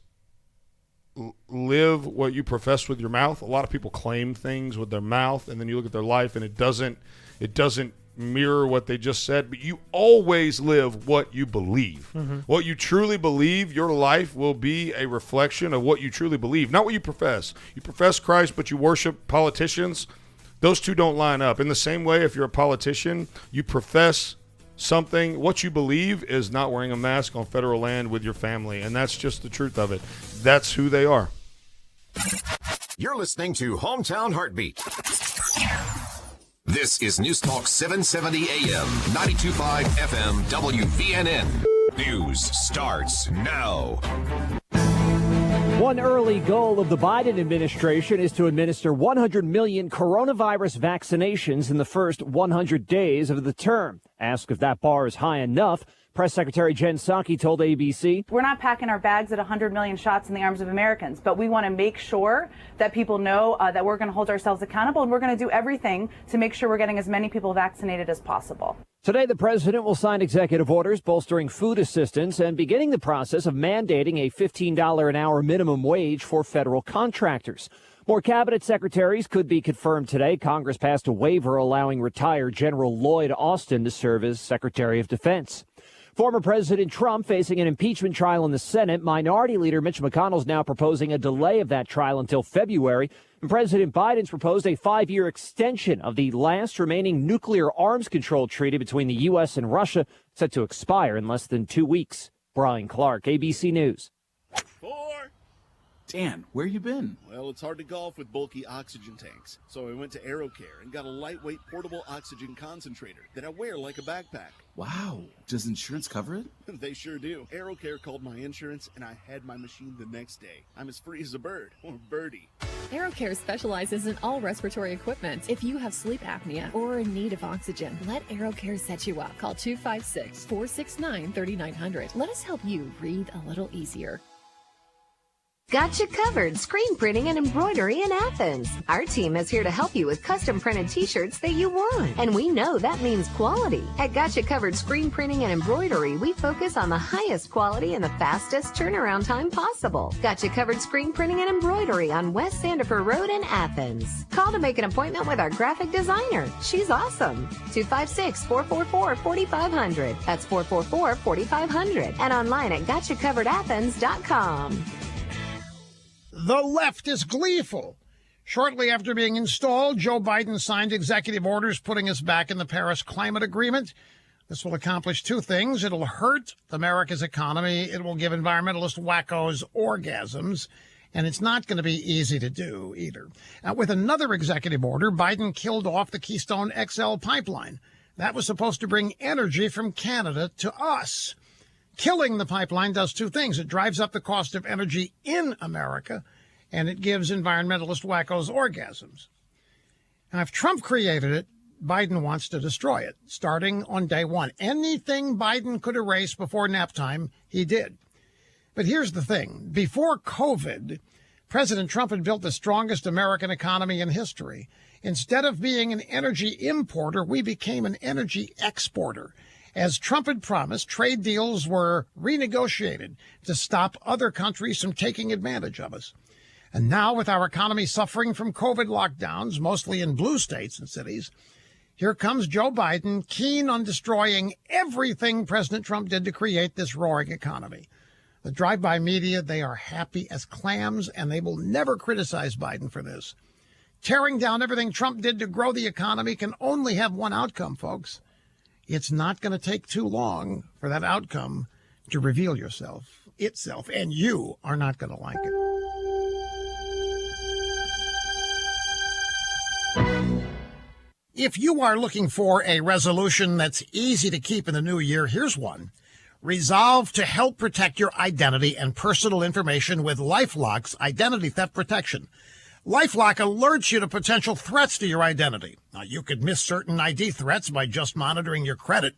live what you profess with your mouth. A lot of people claim things with their mouth, and then you look at their life, and it doesn't mirror what they just said. But you always live what you believe. Mm-hmm. What you truly believe, your life will be a reflection of what you truly believe, not what you profess. You profess Christ, but you worship politicians. Those two don't line up. In the same way, if you're a politician, you profess something. What you believe is not wearing a mask on federal land with your family, and that's just the truth of it. That's who they are. You're listening to Hometown Heartbeat. This is News Talk 770 AM, 92.5 FM, WVNN. News starts now. One early goal of the Biden administration is to administer 100 million coronavirus vaccinations in the first 100 days of the term. Asked if that bar is high enough, Press Secretary Jen Psaki told ABC, "We're not packing our bags at 100 million shots in the arms of Americans, but we want to make sure that people know that we're going to hold ourselves accountable, and we're going to do everything to make sure we're getting as many people vaccinated as possible." Today, the president will sign executive orders bolstering food assistance and beginning the process of mandating a $15 an hour minimum wage for federal contractors. More cabinet secretaries could be confirmed today. Congress passed a waiver allowing retired General Lloyd Austin to serve as Secretary of Defense. Former President Trump facing an impeachment trial in the Senate. Minority Leader Mitch McConnell is now proposing a delay of that trial until February. And President Biden's proposed a 5-year extension of the last remaining nuclear arms control treaty between the U.S. and Russia, set to expire in less than 2 weeks. Brian Clark, ABC News. Dan, where you been? Well, it's hard to golf with bulky oxygen tanks, so I went to AeroCare and got a lightweight portable oxygen concentrator that I wear like a backpack. Wow. Does insurance cover it? They sure do. AeroCare called my insurance, and I had my machine the next day. I'm as free as a bird, or birdie. AeroCare specializes in all respiratory equipment. If you have sleep apnea or are in need of oxygen, let AeroCare set you up. Call 256-469-3900. Let us help you breathe a little easier. Got you covered. Screen printing and embroidery in Athens. Our team is here to help you with custom printed t-shirts that you want. And we know that means quality. At Got You Covered Screen Printing and Embroidery, we focus on the highest quality and the fastest turnaround time possible. Got You Covered Screen Printing and Embroidery on West Sandifer Road in Athens. Call to make an appointment with our graphic designer. She's awesome. 256-444-4500. That's 444-4500. And online at GotYouCoveredAthens.com. The left is gleeful. Shortly after being installed, Joe Biden signed executive orders putting us back in the Paris Climate Agreement. This will accomplish two things. It'll hurt America's economy. It will give environmentalist wackos orgasms. And it's not going to be easy to do either. With another executive order, Biden killed off the Keystone XL pipeline. That was supposed to bring energy from Canada to us. Killing the pipeline does two things. It drives up the cost of energy in America, and it gives environmentalist wackos orgasms. Now, if Trump created it, Biden wants to destroy it, starting on day one. Anything Biden could erase before nap time, he did. But here's the thing. Before COVID, President Trump had built the strongest American economy in history. Instead of being an energy importer, we became an energy exporter. As Trump had promised, trade deals were renegotiated to stop other countries from taking advantage of us. And now, with our economy suffering from COVID lockdowns, mostly in blue states and cities, here comes Joe Biden, keen on destroying everything President Trump did to create this roaring economy. The drive-by media, they are happy as clams, and they will never criticize Biden for this. Tearing down everything Trump did to grow the economy can only have one outcome, folks. It's not going to take too long for that outcome to reveal itself, and you are not going to like it. If you are looking for a resolution that's easy to keep in the new year, here's one. Resolve to help protect your identity and personal information with LifeLock's Identity Theft Protection. LifeLock alerts you to potential threats to your identity. Now, you could miss certain ID threats by just monitoring your credit.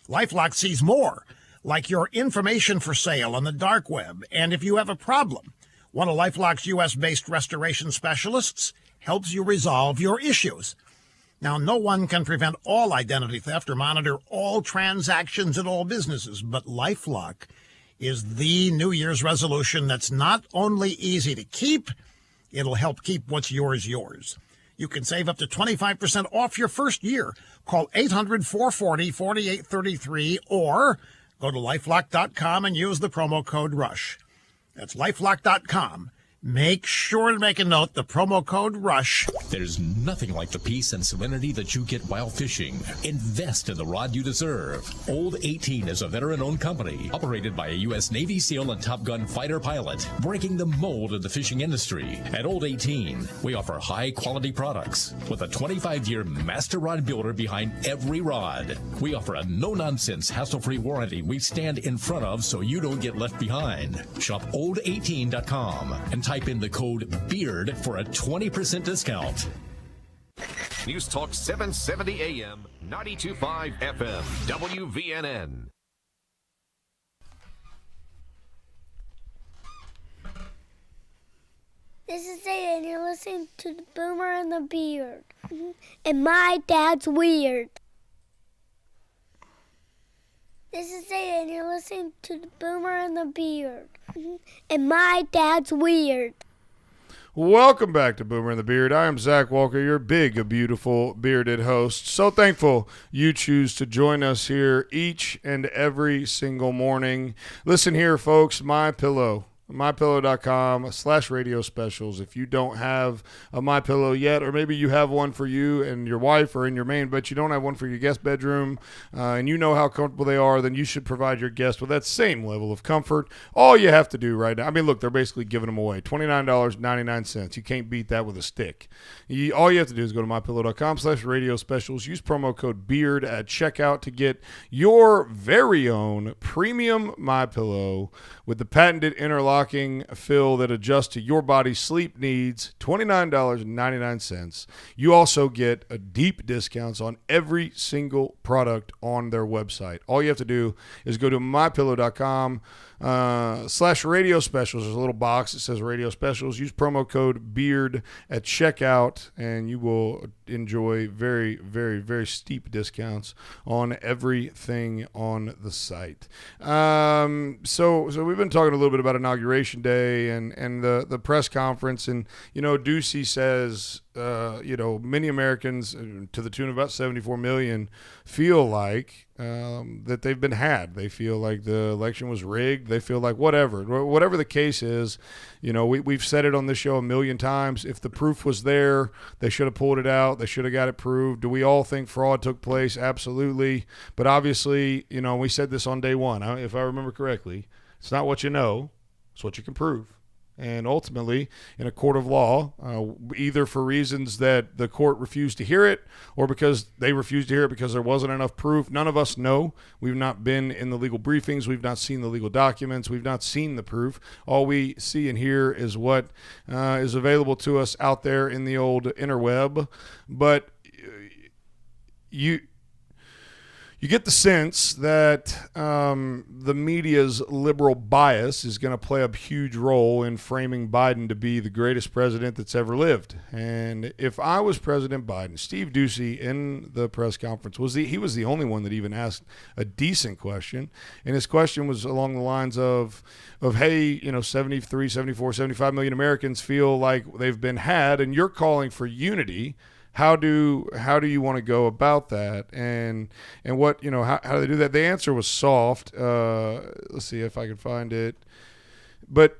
LifeLock sees more, like your information for sale on the dark web. And if you have a problem, one of LifeLock's U.S.-based restoration specialists helps you resolve your issues. Now, no one can prevent all identity theft or monitor all transactions at all businesses, but LifeLock is the New Year's resolution that's not only easy to keep, it'll help keep what's yours yours. You can save up to 25% off your first year. Call 800-440-4833 or go to LifeLock.com and use the promo code RUSH. That's LifeLock.com. Make sure to make a note, the promo code RUSH. There's nothing like the peace and serenity that you get while fishing. Invest in the rod you deserve. Old 18 is a veteran-owned company operated by a U.S. Navy SEAL and Top Gun fighter pilot, breaking the mold of the fishing industry. At Old 18, we offer high-quality products with a 25-year master rod builder behind every rod. We offer a no-nonsense, hassle-free warranty we stand in front of so you don't get left behind. Shop old18.com and type in the code BEARD for a 20% discount. News Talk 770 AM, 92.5 FM, WVNN. This is Hayden, and you're listening to the Boomer and the Beard. And my dad's weird. This is Hayden, and you're listening to the Boomer and the Beard. And my dad's weird. Welcome back to Boomer and the Beard. I am Zach Walker, your big, beautiful, bearded host. So thankful you choose to join us here each and every single morning. Listen here, folks, MyPillow. MyPillow.com/radio specials. If you don't have a MyPillow yet, or maybe you have one for you and your wife or in your main, but you don't have one for your guest bedroom, and you know how comfortable they are, then you should provide your guest with that same level of comfort. All you have to do right now, I mean, look, they're basically giving them away. $29.99. You can't beat that with a stick. All you have to do is go to MyPillow.com/radio specials. Use promo code BEARD at checkout to get your very own premium MyPillow with the patented interlocking fill that adjusts to your body's sleep needs. $29.99. You also get a deep discounts on every single product on their website. All you have to do is go to MyPillow.com/radio specials. There's a little box that says radio specials. Use promo code BEARD at checkout, and you will enjoy very, very, very steep discounts on everything on the site. So we've been talking a little bit about Inauguration Day and the press conference, and Ducey says many Americans, to the tune of about 74 million, feel like that they've been had. They feel like the election was rigged. They feel like whatever the case is. We've said it on this show a million times. If the proof was there, they should have pulled it out. They should have got it proved. Do we all think fraud took place? Absolutely. But obviously, we said this on day one, if I remember correctly, it's not what you know, it's what you can prove. And ultimately, in a court of law, either for reasons that the court refused to hear it or because they refused to hear it because there wasn't enough proof, none of us know. We've not been in the legal briefings. We've not seen the legal documents. We've not seen the proof. All we see and hear is what is available to us out there in the old interweb. But you get the sense that the media's liberal bias is going to play a huge role in framing Biden to be the greatest president that's ever lived. And if I was President Biden, Steve Ducey in the press conference he was the only one that even asked a decent question. And his question was along the lines of hey, 73, 74, 75 million Americans feel like they've been had, and you're calling for unity. How do you want to go about that? And what, how do they do that? The answer was soft. Let's see if I can find it. But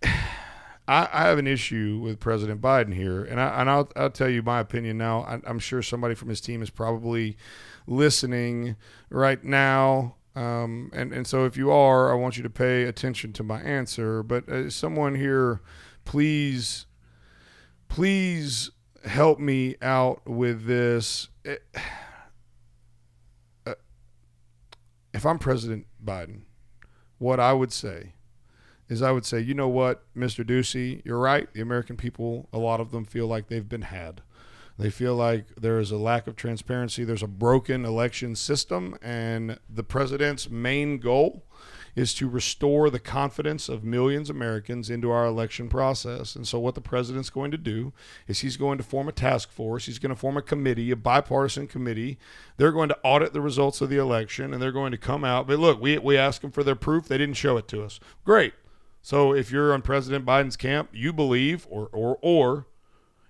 I have an issue with President Biden here, and I'll tell you my opinion now. I'm sure somebody from his team is probably listening right now. And so if you are, I want you to pay attention to my answer. But someone here, please help me out with this. If I'm President Biden, what I would say is you know what, Mr. Ducey, you're right. The American people, a lot of them feel like they've been had. They feel like there is a lack of transparency. There's a broken election system, and the president's main goal is to restore the confidence of millions of Americans into our election process. And so what the president's going to do is he's going to form a task force. He's going to form a committee, a bipartisan committee. They're going to audit the results of the election, and they're going to come out. But look, we asked them for their proof. They didn't show it to us. Great. So if you're on President Biden's camp, you believe or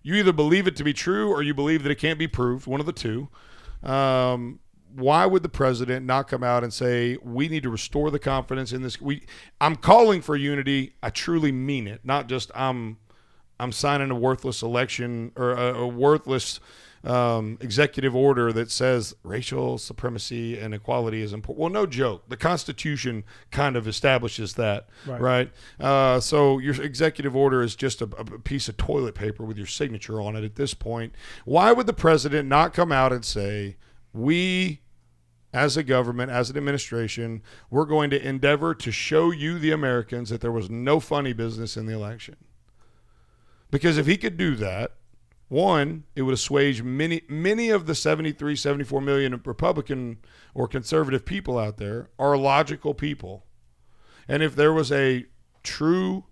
you either believe it to be true or you believe that it can't be proved, one of the two. why would the president not come out and say, we need to restore the confidence in this? I'm calling for unity. I truly mean it. Not just I'm signing a worthless election or a worthless executive order that says racial supremacy and equality is important. Well, no joke. The Constitution kind of establishes that, right? So your executive order is just a piece of toilet paper with your signature on it at this point. Why would the president not come out and say, we, as a government, as an administration, we're going to endeavor to show you, the Americans, that there was no funny business in the election? Because if he could do that, one, it would assuage many of the 73, 74 million Republican or conservative people out there are logical people. And if there was a true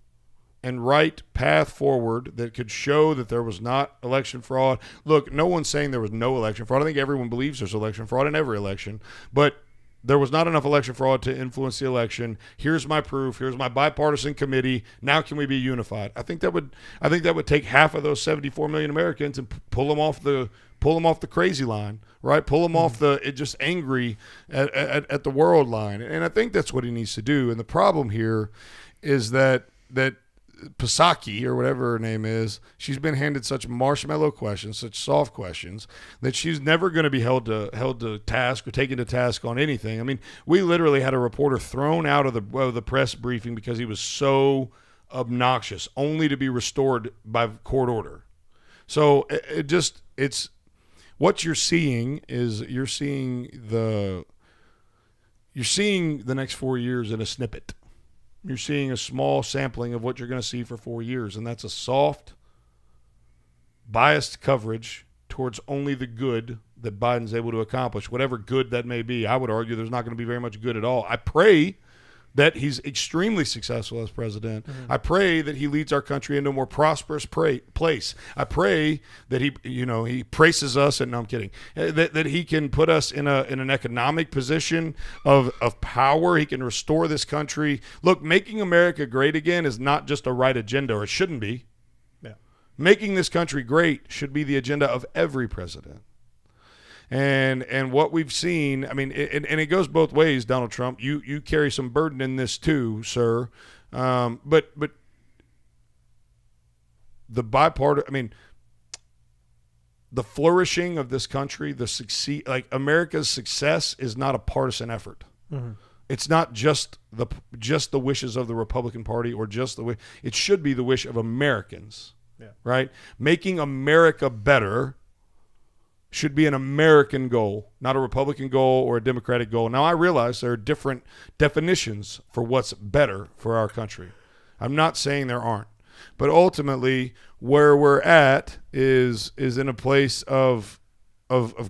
and right path forward that could show that there was not election fraud. Look, no one's saying there was no election fraud. I think everyone believes there's election fraud in every election. But there was not enough election fraud to influence the election. Here's my proof. Here's my bipartisan committee. Now can we be unified? I think that would take half of those 74 million Americans and pull them off the crazy line, right? Pull them off the just angry at the world line. And I think that's what he needs to do. And the problem here is that Psaki, or whatever her name is, she's been handed such marshmallow questions, such soft questions, that she's never going to be held to task or taken to task on anything. I mean, we literally had a reporter thrown out of the press briefing because he was so obnoxious, only to be restored by court order. So it's what you're seeing is you're seeing the next 4 years in a snippet. You're seeing a small sampling of what you're going to see for 4 years, and that's a soft, biased coverage towards only the good that Biden's able to accomplish, whatever good that may be. I would argue there's not going to be very much good at all. I pray that he's extremely successful as president. I pray that he leads our country into a more prosperous place. I pray that he praises us, and no, I'm kidding, that he can put us in an economic position of power. He can restore this country. Look, making America great again is not just a right agenda, or it shouldn't be. Yeah. Making this country great should be the agenda of every president. And what we've seen, I mean, and it goes both ways, Donald Trump. You carry some burden in this too, sir. But the bipartisan, I mean, the flourishing of this country, America's success is not a partisan effort. Mm-hmm. It's not just the wishes of the Republican Party or just the wish. It should be the wish of Americans, right? Making America better should be an American goal, not a Republican goal or a Democratic goal. Now, I realize there are different definitions for what's better for our country. I'm not saying there aren't. But ultimately, where we're at is in a place of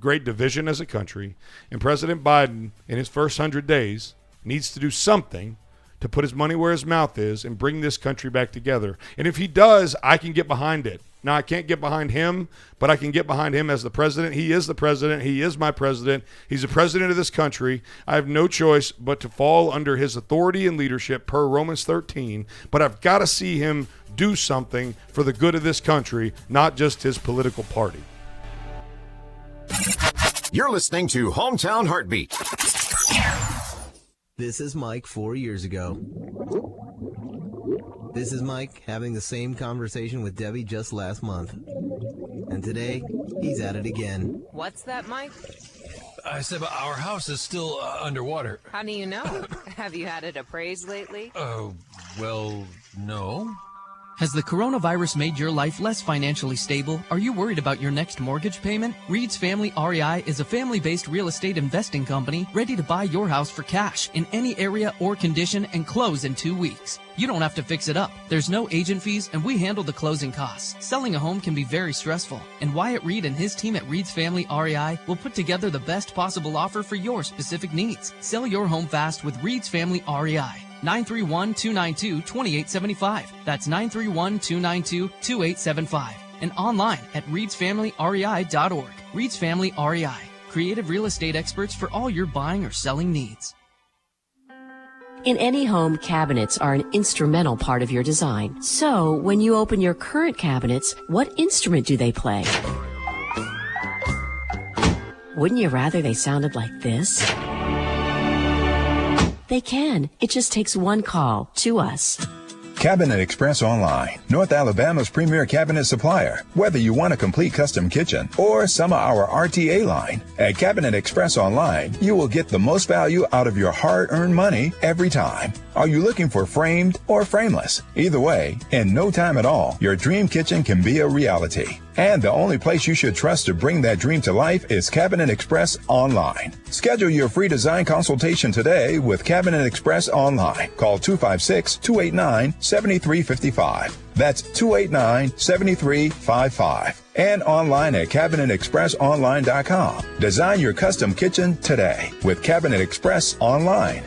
great division as a country. And President Biden, in his first 100 days, needs to do something to put his money where his mouth is and bring this country back together. And if he does, I can get behind it. Now, I can't get behind him, but I can get behind him as the president. He is the president. He is my president. He's the president of this country. I have no choice but to fall under his authority and leadership per Romans 13. But I've got to see him do something for the good of this country, not just his political party. You're listening to Hometown Heartbeat. This is Mike 4 years ago. This is Mike having the same conversation with Debbie just last month. And today, he's at it again. What's that, Mike? I said our house is still underwater. How do you know? Have you had it appraised lately? Oh, well, no. Has the coronavirus made your life less financially stable? Are you worried about your next mortgage payment? Reed's Family REI is a family-based real estate investing company ready to buy your house for cash in any area or condition and close in 2 weeks. You don't have to fix it up. There's no agent fees, and we handle the closing costs. Selling a home can be very stressful, and Wyatt Reed and his team at Reed's Family REI will put together the best possible offer for your specific needs. Sell your home fast with Reed's Family REI. 931-292-2875. That's 931-292-2875. And online at reedsfamilyrei.org. Reed's Family REI. Creative real estate experts for all your buying or selling needs. In any home, cabinets are an instrumental part of your design. So, when you open your current cabinets, what instrument do they play? Wouldn't you rather they sounded like this? They can. It just takes one call to us. Cabinet Express Online, North Alabama's premier cabinet supplier. Whether you want a complete custom kitchen or some of our RTA line, at Cabinet Express Online, you will get the most value out of your hard-earned money every time. Are you looking for framed or frameless? Either way, in no time at all, your dream kitchen can be a reality. And the only place you should trust to bring that dream to life is Cabinet Express Online. Schedule your free design consultation today with Cabinet Express Online. Call 256-289-7355. That's 289-7355. And online at CabinetExpressOnline.com. Design your custom kitchen today with Cabinet Express Online.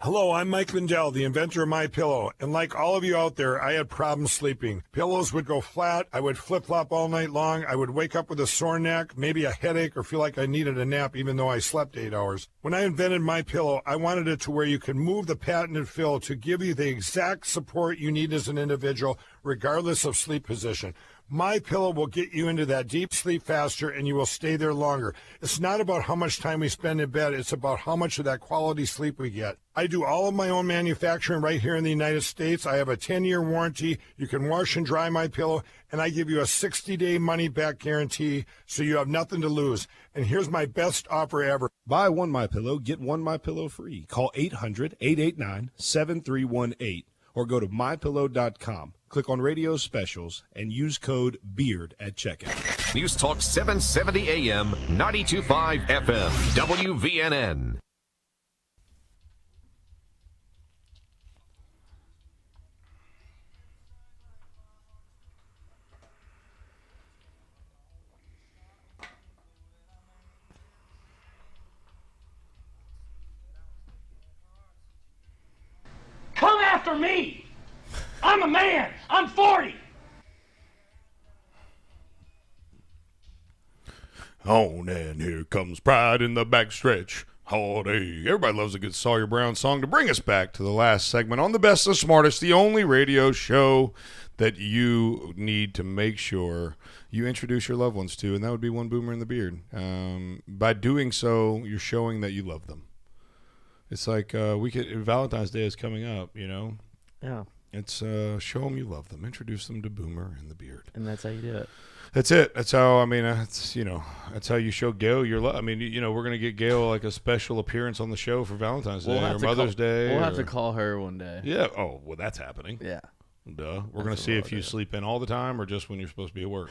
Hello, I'm Mike Lindell, the inventor of MyPillow, and like all of you out there, I had problems sleeping. Pillows would go flat, I would flip-flop all night long, I would wake up with a sore neck, maybe a headache, or feel like I needed a nap even though I slept 8 hours. When I invented MyPillow, I wanted it to where you could move the patented fill to give you the exact support you need as an individual, regardless of sleep position. MyPillow will get you into that deep sleep faster, and you will stay there longer. It's not about how much time we spend in bed. It's about how much of that quality sleep we get. I do all of my own manufacturing right here in the United States. I have a 10-year warranty. You can wash and dry MyPillow, and I give you a 60-day money-back guarantee, so you have nothing to lose. And here's my best offer ever. Buy one MyPillow, get one MyPillow free. Call 800-889-7318 or go to MyPillow.com. Click on radio specials and use code BEARD at checkout. News Talk 770 AM, 92.5 FM, WVNN. Come after me! I'm a man! I'm 40! On and here comes pride in the backstretch. All day. Everybody loves a good Sawyer Brown song to bring us back to the last segment on the Best and Smartest, the only radio show that you need to make sure you introduce your loved ones to, and that would be One Boomer in the Beard. By doing so, you're showing that you love them. It's like Valentine's Day is coming up, you know? Yeah. It's show them you love them. Introduce them to Boomer and the Beard. And that's how you do it. That's it. That's how, I mean, that's how you show Gail your love. I mean, we're going to get Gail like a special appearance on the show for Valentine's Day or Mother's Day. We'll have to call her one day. Yeah. Oh, well, that's happening. Yeah. Duh. We're going to see if you sleep in all the time or just when you're supposed to be at work.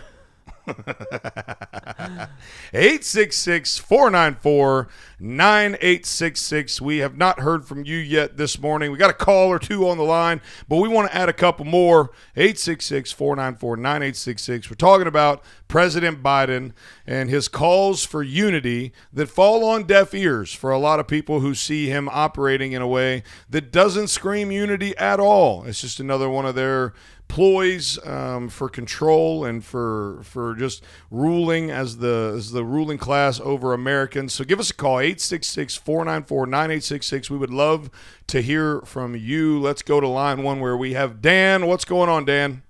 866-494-9866. We have not heard from you yet this morning. We got a call or two on the line, but we want to add a couple more. 866-494-9866. We're talking about President Biden and his calls for unity that fall on deaf ears for a lot of people who see him operating in a way that doesn't scream unity at all. It's just another one of their ploys for control and for just ruling as the ruling class over Americans. So give us a call, 866-494-9866. We would love to hear from you. Let's go to line one where we have Dan. What's going on, Dan?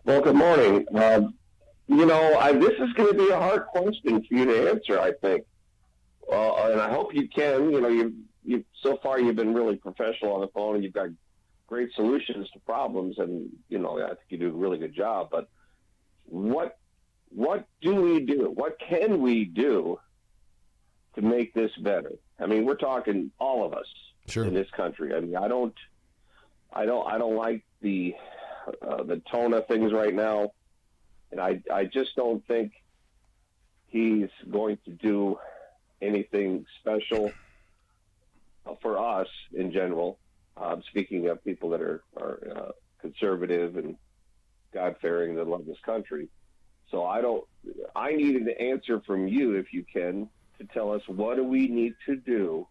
Well, good morning. This is going to be a hard question for you to answer, I think. And I hope you can. You've so far you've been really professional on the phone, and you've got great solutions to problems, and I think you do a really good job. But what do we do? What can we do to make this better? I mean, we're talking all of us in this country. I mean, I don't like the tone of things right now, and I just don't think he's going to do anything special for us in general. Speaking of people that are conservative and God-fearing that love this country. So I need an answer from you, if you can, to tell us what do we need to do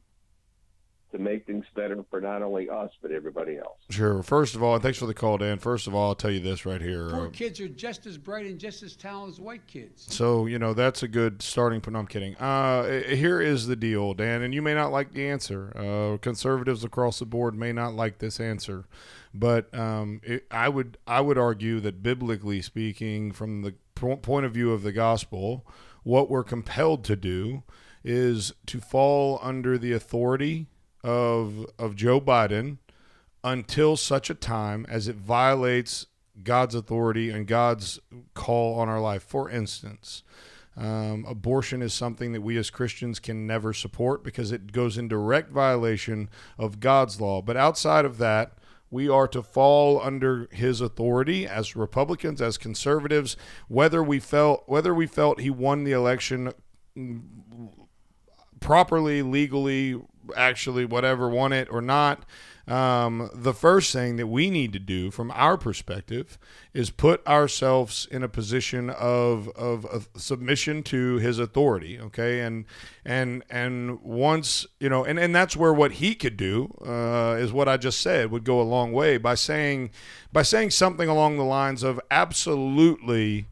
to make things better for not only us, but everybody else. Sure. First of all, and thanks for the call, Dan. First of all, I'll tell you this right here. Poor kids are just as bright and just as talented as white kids. So, that's a good starting point. No, I'm kidding. Here is the deal, Dan, and you may not like the answer. Conservatives across the board may not like this answer. But I would argue that biblically speaking, from the point of view of the gospel, what we're compelled to do is to fall under the authority of Joe Biden until such a time as it violates God's authority and God's call on our life. For instance, abortion is something that we as Christians can never support because it goes in direct violation of God's law. But outside of that, we are to fall under his authority as Republicans, as conservatives, whether we felt he won the election properly, legally, actually, whatever, won it or not. The first thing that we need to do from our perspective is put ourselves in a position of submission to his authority. Okay. And once, and that's where what he could do, is what I just said would go a long way by saying something along the lines of absolutely,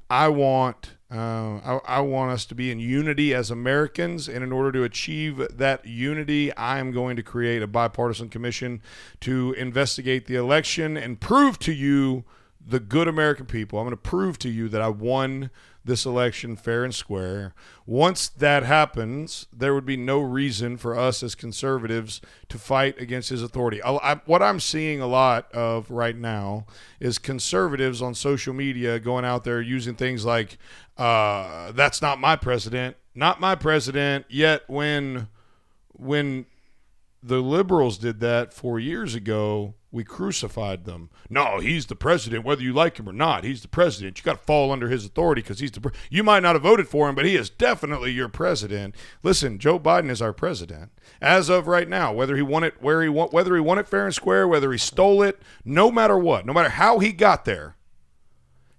I want us to be in unity as Americans, and in order to achieve that unity, I am going to create a bipartisan commission to investigate the election and prove to you, the good American people, I'm going to prove to you that I won this election fair and square. Once that happens, there would be no reason for us as conservatives to fight against his authority. What I'm seeing a lot of right now is conservatives on social media going out there using things like, that's not my president, yet when the liberals did that 4 years ago, we crucified them. No, he's the president, whether you like him or not. He's the president. You got to fall under his authority because you might not have voted for him, but he is definitely your president. Listen, Joe Biden is our president as of right now. Whether he won it whether he won it fair and square, whether he stole it, no matter what, no matter how he got there,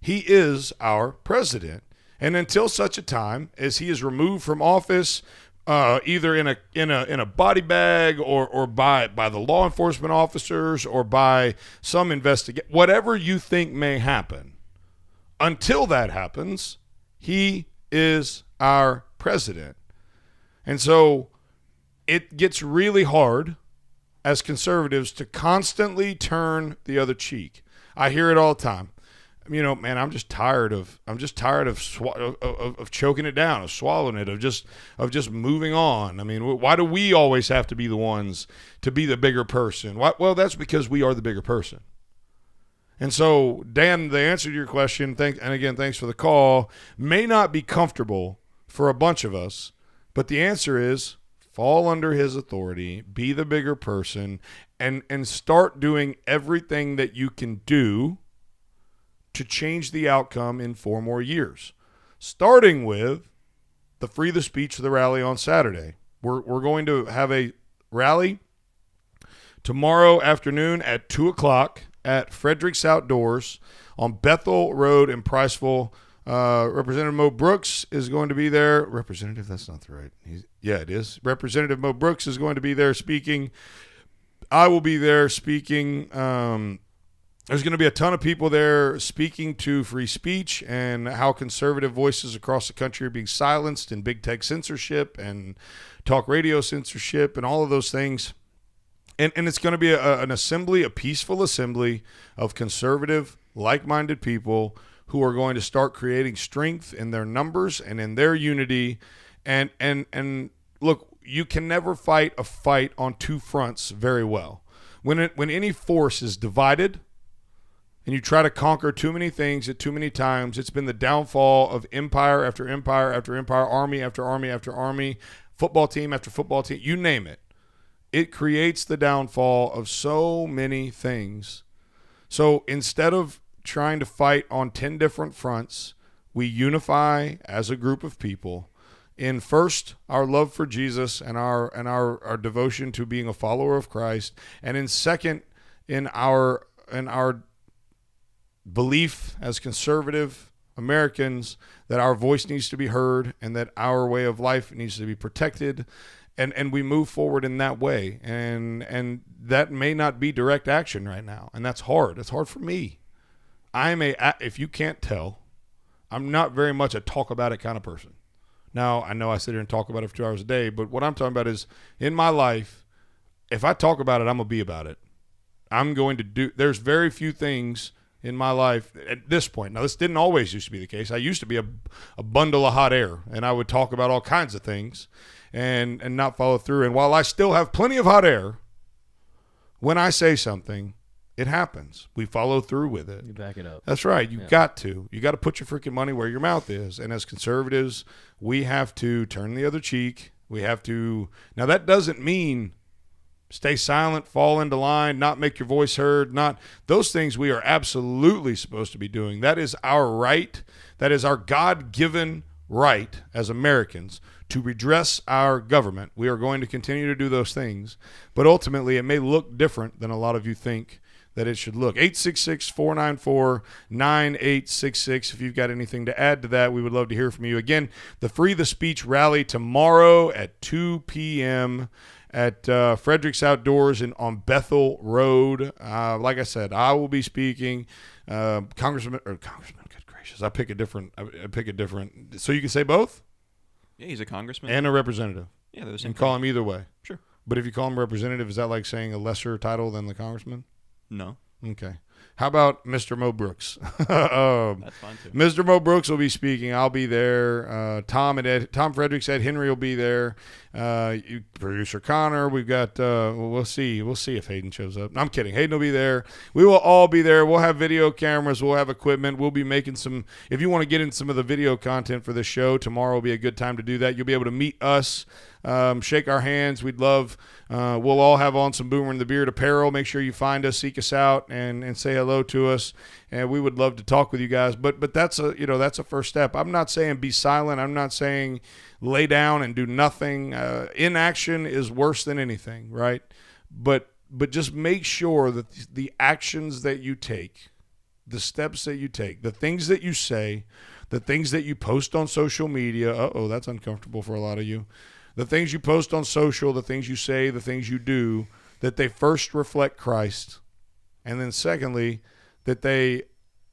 he is our president. And until such a time as he is removed from office, either in a body bag or by the law enforcement officers or by some whatever you think may happen, until that happens, he is our president. And so it gets really hard as conservatives to constantly turn the other cheek. I hear it all the time. Man, I'm just tired of choking it down, of swallowing it, of just moving on. I mean, why do we always have to be the ones to be the bigger person? Well, that's because we are the bigger person. And so, Dan, the answer to your question, thanks for the call, may not be comfortable for a bunch of us, but the answer is fall under his authority, be the bigger person, and start doing everything that you can do to change the outcome in 4 more years, starting with the Free the Speech of the rally on Saturday. We're going to have a rally tomorrow afternoon at 2 o'clock at Frederick's Outdoors on Bethel Road in Priceville. Representative Mo Brooks is going to be there. Representative, that's not the right. Yeah, it is. Representative Mo Brooks is going to be there speaking. I will be there speaking. There's going to be a ton of people there speaking to free speech and how conservative voices across the country are being silenced in big tech censorship and talk radio censorship and all of those things. And it's going to be an assembly, a peaceful assembly of conservative, like-minded people who are going to start creating strength in their numbers and in their unity. And look, you can never fight a fight on 2 fronts very well. When any force is divided, and you try to conquer too many things at too many times, it's been the downfall of empire after empire after empire, army after army after army, football team after football team, you name it. It creates the downfall of so many things. So instead of trying to fight on 10 different fronts, we unify as a group of people in first our love for Jesus and our devotion to being a follower of Christ, and in second in our belief as conservative Americans that our voice needs to be heard and that our way of life needs to be protected. and we move forward in that way. And that may not be direct action right now, and that's hard. It's hard for me. If you can't tell, I'm not very much a talk about it kind of person. Now, I know I sit here and talk about it for 2 hours a day, but what I'm talking about is in my life, if I talk about it, I'm going to be about it. I'm going to do – there's very few things in my life at this point. Now, this didn't always used to be the case. I used to be a bundle of hot air, and I would talk about all kinds of things and not follow through. And while I still have plenty of hot air, when I say something, it happens. We follow through with it. You back it up. That's right. You got to. You got to put your freaking money where your mouth is. And as conservatives, we have to turn the other cheek. We have to – now, that doesn't mean stay silent, fall into line, not make your voice heard, not – those things we are absolutely supposed to be doing. That is our right. That is our God-given right as Americans to redress our government. We are going to continue to do those things. But ultimately, it may look different than a lot of you think that it should look. 866-494-9866. If you've got anything to add to that, we would love to hear from you. Again, the Free the Speech rally tomorrow at 2 p.m. at Frederick's Outdoors on Bethel Road. Like I said, I will be speaking. Congressman, good gracious, I pick a different. So you can say both? Yeah, he's a congressman. And a representative. Yeah, they're the same and call thing. him either way. Sure. But if you call him representative, is that like saying a lesser title than the congressman? No. Okay. How about Mr. Mo Brooks? That's fine too. Mr. Mo Brooks will be speaking. I'll be there. Tom Fredericks, Ed Henry will be there. Producer Connor. We've got. We'll see. We'll see if Hayden shows up. No, I'm kidding. Hayden will be there. We will all be there. We'll have video cameras. We'll have equipment. We'll be making some. If you want to get in some of the video content for the show, tomorrow will be a good time to do that. You'll be able to meet us. Shake our hands. We'd love. We'll all have on some Boomer and the Beard apparel. Make sure you find us, seek us out, and say hello to us. And we would love to talk with you guys. But that's a first step. I'm not saying be silent. I'm not saying lay down and do nothing. Inaction is worse than anything, right? But just make sure that the actions that you take, the steps that you take, the things that you say, the things that you post on social media. That's uncomfortable for a lot of you. The things you post on social, the things you say, the things you do, that they first reflect Christ. And then secondly, that they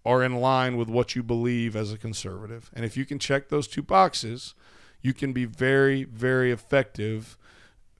are in line with what you believe as a conservative. And if you can check those two boxes, you can be very, very effective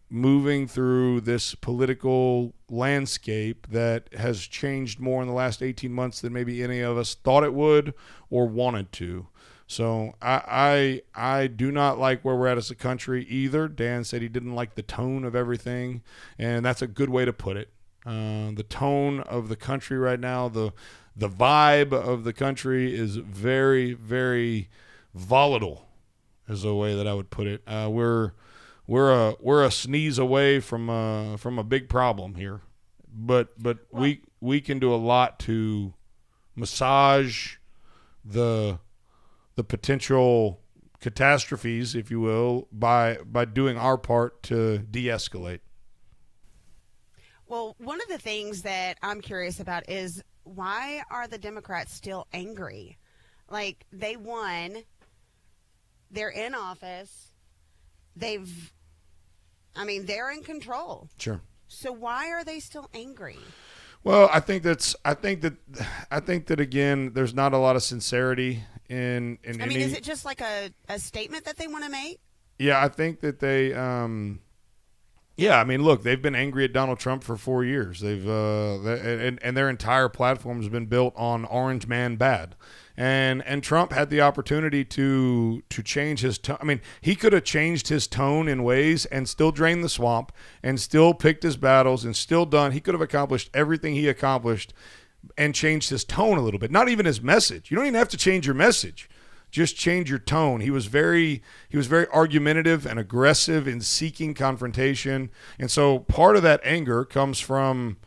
moving through this political landscape that has changed more in the last 18 months than maybe any of us thought it would or wanted to. So I do not like where we're at as a country either. Dan said he didn't like the tone of everything, and that's a good way to put it. The tone of the country right now, the vibe of the country is very, very volatile, is the way that I would put it. We're a sneeze away from a big problem here, but we can do a lot to massage the potential catastrophes, if you will, by doing our part to de-escalate. Well, one of the things that I'm curious about is why are the Democrats still angry? Like, they won, they're in office, they're in control. Sure. So why are they still angry? Well, I think that again, there's not a lot of sincerity in is it just like a statement that they want to make? Yeah, I think that they look, they've been angry at Donald Trump for 4 years. They've and their entire platform has been built on Orange Man bad. And Trump had the opportunity to change his tone. I mean, he could have changed his tone in ways and still drained the swamp and still picked his battles and still done. He could have accomplished everything he accomplished and changed his tone a little bit. Not even his message. You don't even have to change your message. Just change your tone. He was very argumentative and aggressive in seeking confrontation. And so part of that anger comes from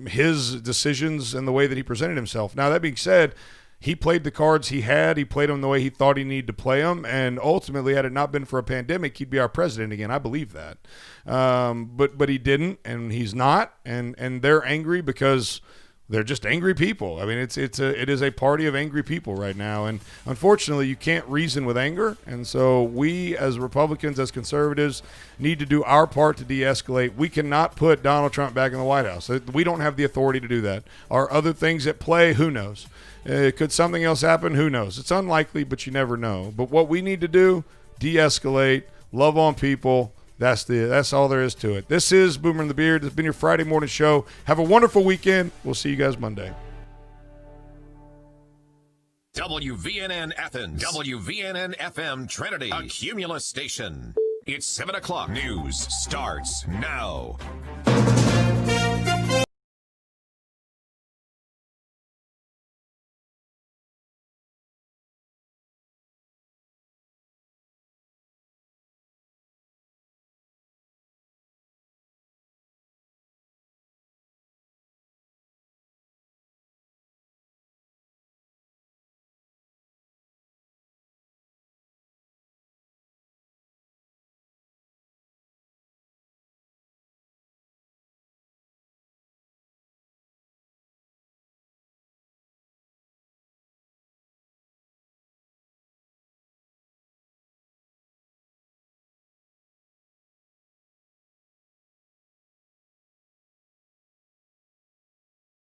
his decisions and the way that he presented himself. Now, that being said, he played the cards he had. He played them the way he thought he needed to play them. And ultimately, had it not been for a pandemic, he'd be our president again. I believe that. But he didn't, and he's not. And they're angry because, they're just angry people. I mean, it is a party of angry people right now, and unfortunately, you can't reason with anger. And so, we as Republicans, as conservatives, need to do our part to de-escalate. We cannot put Donald Trump back in the White House. We don't have the authority to do that. Are other things at play? Who knows? Could something else happen? Who knows? It's unlikely, but you never know. But what we need to do, de-escalate, love on people. That's all there is to it. This is Boomer and the Beard. It's been your Friday morning show. Have a wonderful weekend. We'll see you guys Monday. WVNN Athens, WVNN FM Trinity, a Cumulus station. It's 7 o'clock. News starts now.